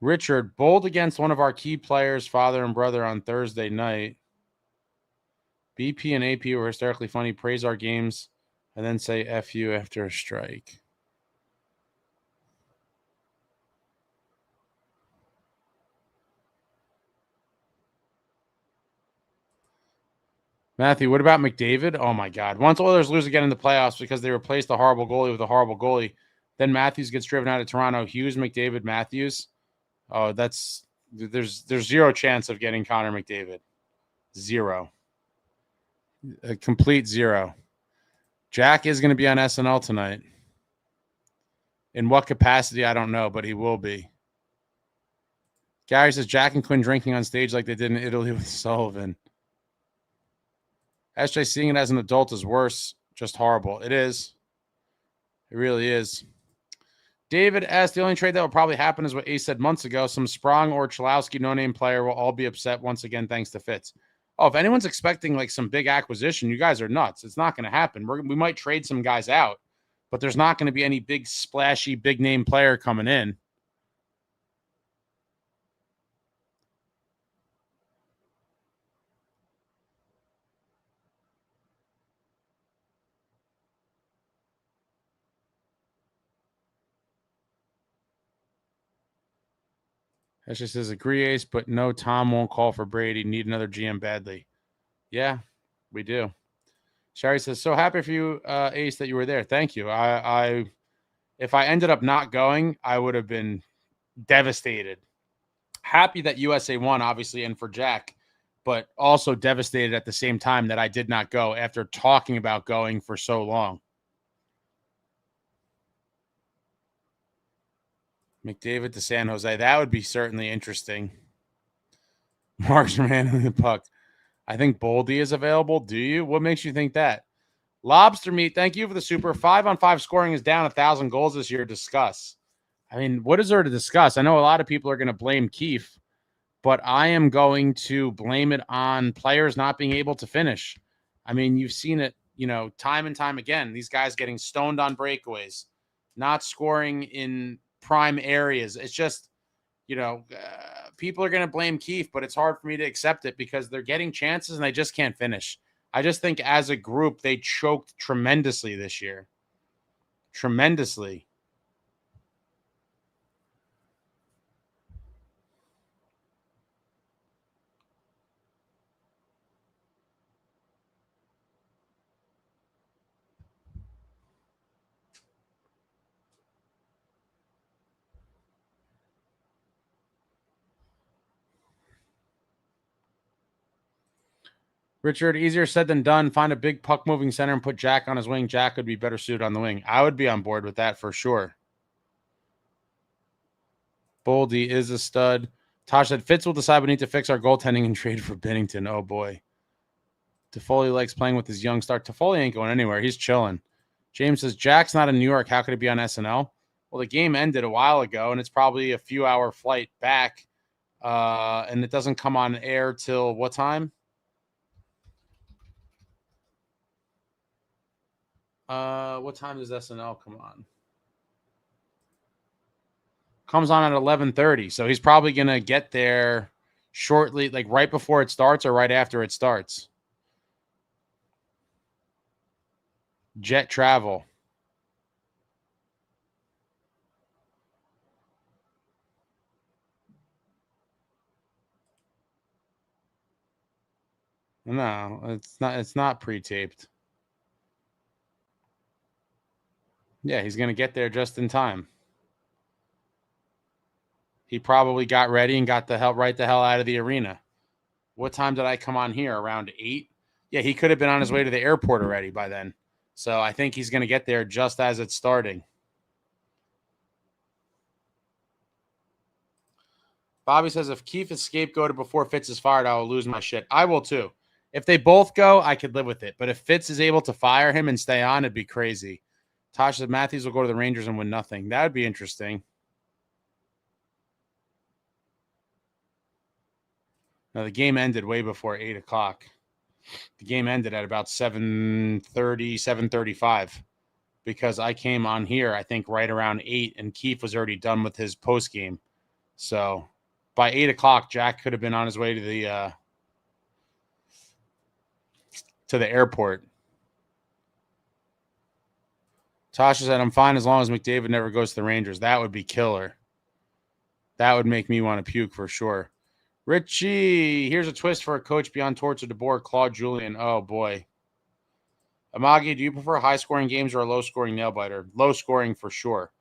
Richard, bowled against one of our key players, father and brother, on Thursday night. BP and AP were hysterically funny. Praise our games and then say F you after a strike. Matthew, what about McDavid? Oh, my God. Once Oilers lose again in the playoffs because they replaced a horrible goalie with a horrible goalie, then Matthews gets driven out of Toronto. Hughes, McDavid, Matthews. Oh, there's 0 chance of getting Connor McDavid. 0. A complete 0. Jack is going to be on SNL tonight. In what capacity, I don't know, but he will be. Gary says Jack and Quinn drinking on stage like they did in Italy with Sullivan. SJ, seeing it as an adult is worse. Just horrible. It is. It really is. David S. The only trade that will probably happen is what Ace said months ago. Some Sprong or Chalowski no-name player will all be upset once again thanks to Fitz. Oh, if anyone's expecting like some big acquisition, you guys are nuts. It's not going to happen. We might trade some guys out, but there's not going to be any big splashy, big-name player coming in. That's just says agree, Ace, but no, Tom won't call for Brady. Need another GM badly. Yeah, we do. Sherry says, so happy for you, Ace, that you were there. Thank you. If I ended up not going, I would have been devastated. Happy that USA won, obviously, and for Jack, but also devastated at the same time that I did not go after talking about going for so long. McDavid to San Jose. That would be certainly interesting. Marksman in the puck. I think Boldy is available. Do you? What makes you think that? Lobster Meat, thank you for the super. 5-on-5 scoring is down 1,000 goals this year. Discuss. I mean, what is there to discuss? I know a lot of people are going to blame Keefe, but I am going to blame it on players not being able to finish. I mean, you've seen it, time and time again. These guys getting stoned on breakaways, not scoring in prime areas. It's just, people are going to blame Keefe, but it's hard for me to accept it because they're getting chances and they just can't finish. I just think as a group, they choked tremendously this year. Tremendously. Richard, easier said than done. Find a big puck moving center and put Jack on his wing. Jack would be better suited on the wing. I would be on board with that for sure. Boldy is a stud. Tosh said Fitz will decide we need to fix our goaltending and trade for Binnington. Oh boy. Toffoli likes playing with his young star. Toffoli ain't going anywhere. He's chilling. James says Jack's not in New York. How could it be on SNL? Well, the game ended a while ago, and it's probably a few hour flight back. And it doesn't come on air till what time? What time does SNL come on? Comes on at 11:30, so he's probably gonna get there shortly, like right before it starts or right after it starts. Jet travel. No, it's not. It's not pre-taped. Yeah, he's gonna get there just in time. He probably got ready and got the hell out of the arena. What time did I come on here? Around 8? Yeah, he could have been on his way to the airport already by then. So I think he's going to get there just as it's starting. Bobby says, if Keefe is scapegoated before Fitz is fired, I will lose my shit. I will too. If they both go, I could live with it. But if Fitz is able to fire him and stay on, it'd be crazy. Tosh said Matthews will go to the Rangers and win nothing. That would be interesting. Now, the game ended way before 8 o'clock. The game ended at about 7:30, 7:35 because I came on here, I think, right around 8, and Keefe was already done with his post game. So by 8 o'clock, Jack could have been on his way to the airport. Tasha said, I'm fine as long as McDavid never goes to the Rangers. That would be killer. That would make me want to puke for sure. Richie, here's a twist for a coach beyond Torts or DeBoer, Claude Julien. Oh, boy. Amagi, do you prefer high-scoring games or a low-scoring nail-biter? Low-scoring for sure.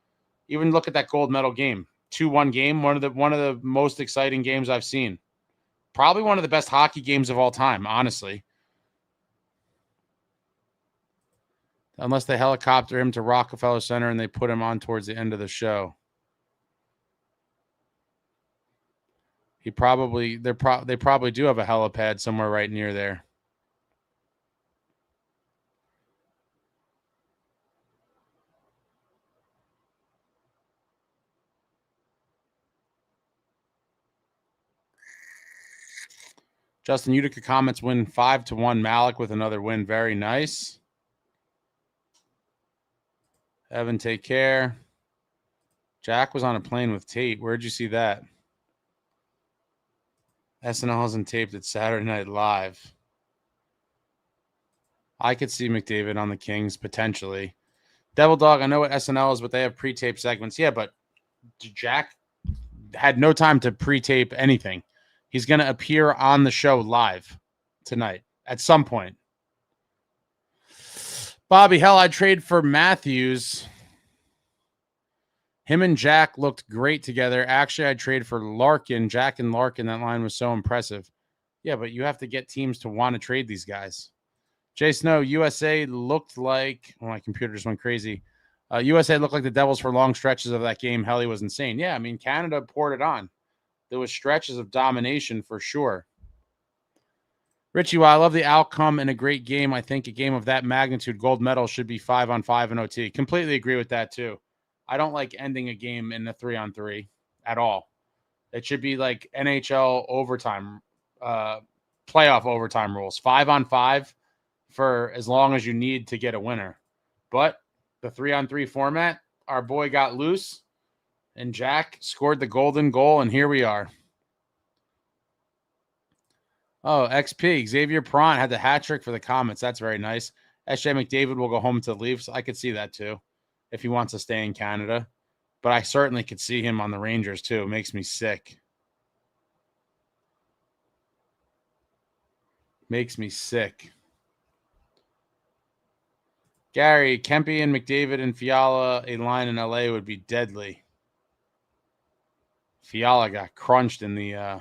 Even look at that gold medal game. 2-1 game, one of the most exciting games I've seen. Probably one of the best hockey games of all time, honestly. Unless they helicopter him to Rockefeller Center and they put him on towards the end of the show. They probably do have a helipad somewhere right near there. Justin Utica comments win 5-1. Malik with another win. Very nice. Evan, take care. Jack was on a plane with Tate. Where'd you see that? SNL hasn't taped it Saturday Night Live. I could see McDavid on the Kings potentially. Devil Dog, I know what SNL is, but they have pre-tape segments. Yeah, but Jack had no time to pre-tape anything. He's going to appear on the show live tonight at some point. Bobby, hell, I'd trade for Matthews. Him and Jack looked great together. Actually, I'd trade for Larkin. Jack and Larkin, that line was so impressive. Yeah, but you have to get teams to want to trade these guys. Jay Snow, USA looked like, my computer just went crazy. USA looked like the Devils for long stretches of that game. Helly was insane. Yeah, I mean, Canada poured it on. There was stretches of domination for sure. Richie, while I love the outcome in a great game, I think a game of that magnitude, gold medal should be 5-on-5 in OT. Completely agree with that too. I don't like ending a game in a 3-on-3 at all. It should be like NHL overtime, playoff overtime rules. 5-on-5 for as long as you need to get a winner. But the 3-on-3 format, our boy got loose, and Jack scored the golden goal, and here we are. Oh, XP. Xavier Prant had the hat trick for the comments. That's very nice. SJ McDavid will go home to the Leafs. I could see that too, if he wants to stay in Canada. But I certainly could see him on the Rangers too. It makes me sick. Makes me sick. Gary, Kempe and McDavid and Fiala, a line in LA would be deadly. Fiala got crunched in the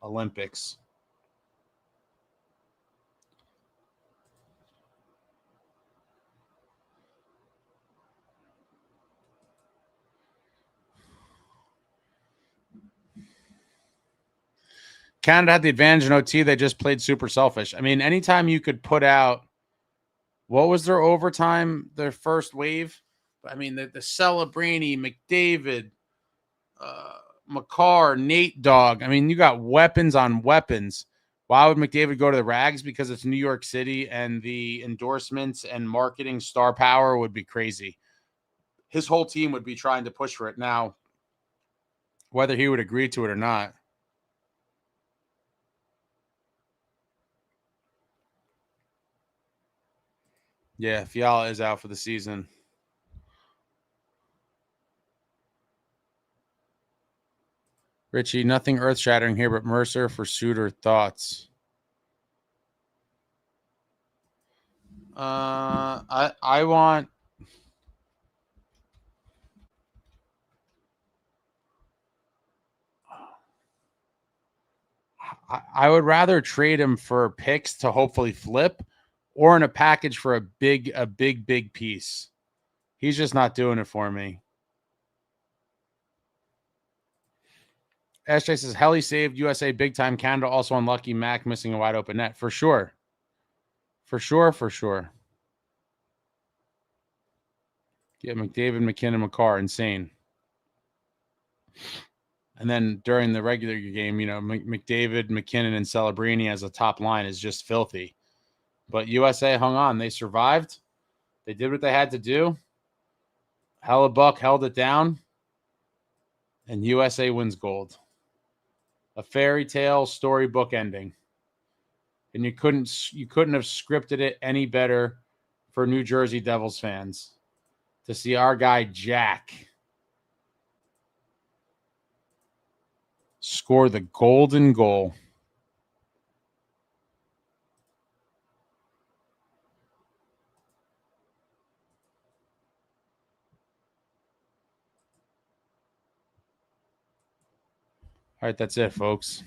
Olympics. Canada had the advantage in OT. They just played super selfish. I mean, anytime you could put out, what was their overtime, their first wave? I mean, the Celebrini, McDavid, McCarr, Nate Dogg. I mean, you got weapons on weapons. Why would McDavid go to the Rags? Because it's New York City and the endorsements and marketing star power would be crazy. His whole team would be trying to push for it now, whether he would agree to it or not. Yeah, Fiala is out for the season. Richie, nothing earth-shattering here, but Mercer for Suter. Thoughts? I want. I would rather trade him for picks to hopefully flip, or in a package for a big piece. He's just not doing it for me. SJ says, Helly saved USA big time. Canada also unlucky. Mac missing a wide open net. For sure. For sure. Yeah, McDavid, McKinnon, McCarr. Insane. And then during the regular game, you know, McDavid, McKinnon, and Celebrini as a top line is just filthy. But USA hung on. They survived. They did what they had to do. Hellebuck held it down. And USA wins gold. A fairy tale storybook ending. And you couldn't have scripted it any better for New Jersey Devils fans to see our guy Jack score the golden goal. All right, that's it, folks.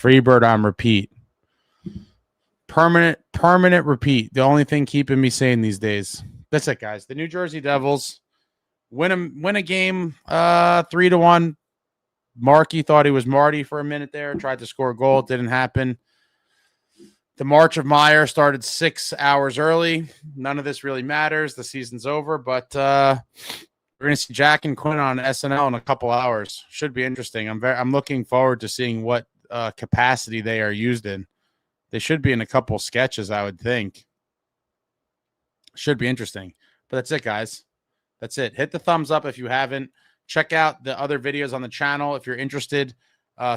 Freebird on repeat. Permanent repeat. The only thing keeping me sane these days. That's it, guys. The New Jersey Devils win a game 3-1. Markey thought he was Marty for a minute there. Tried to score a goal. It didn't happen. The March of Meier started 6 hours early. None of this really matters. The season's over, but we're going to see Jack and Quinn on SNL in a couple hours. Should be interesting. I'm looking forward to seeing what capacity they are used in. They should be in a couple sketches, I would think. Should be interesting. But that's it, guys. That's it. Hit the thumbs up if you haven't. Check out the other videos on the channel if you're interested.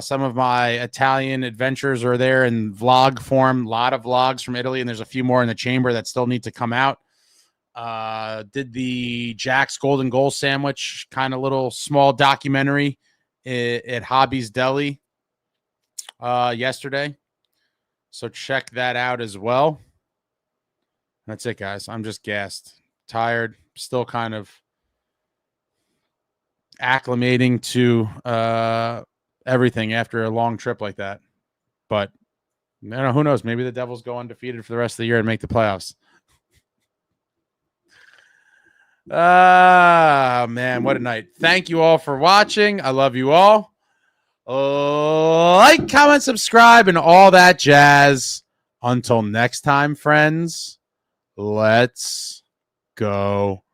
Some of my Italian adventures are there in vlog form. A lot of vlogs from Italy, and there's a few more in the chamber that still need to come out. Did the Jack's Golden Goal Sandwich kind of little small documentary at Hobby's Deli yesterday. So check that out as well. That's it, guys. I'm just gassed. Tired. Still kind of acclimating to everything after a long trip like that. But I don't know, who knows? Maybe the Devils go undefeated for the rest of the year and make the playoffs. Man, what a night. Thank you all for watching. I love you all. Like, comment, subscribe, and all that jazz. Until next time, friends, let's go.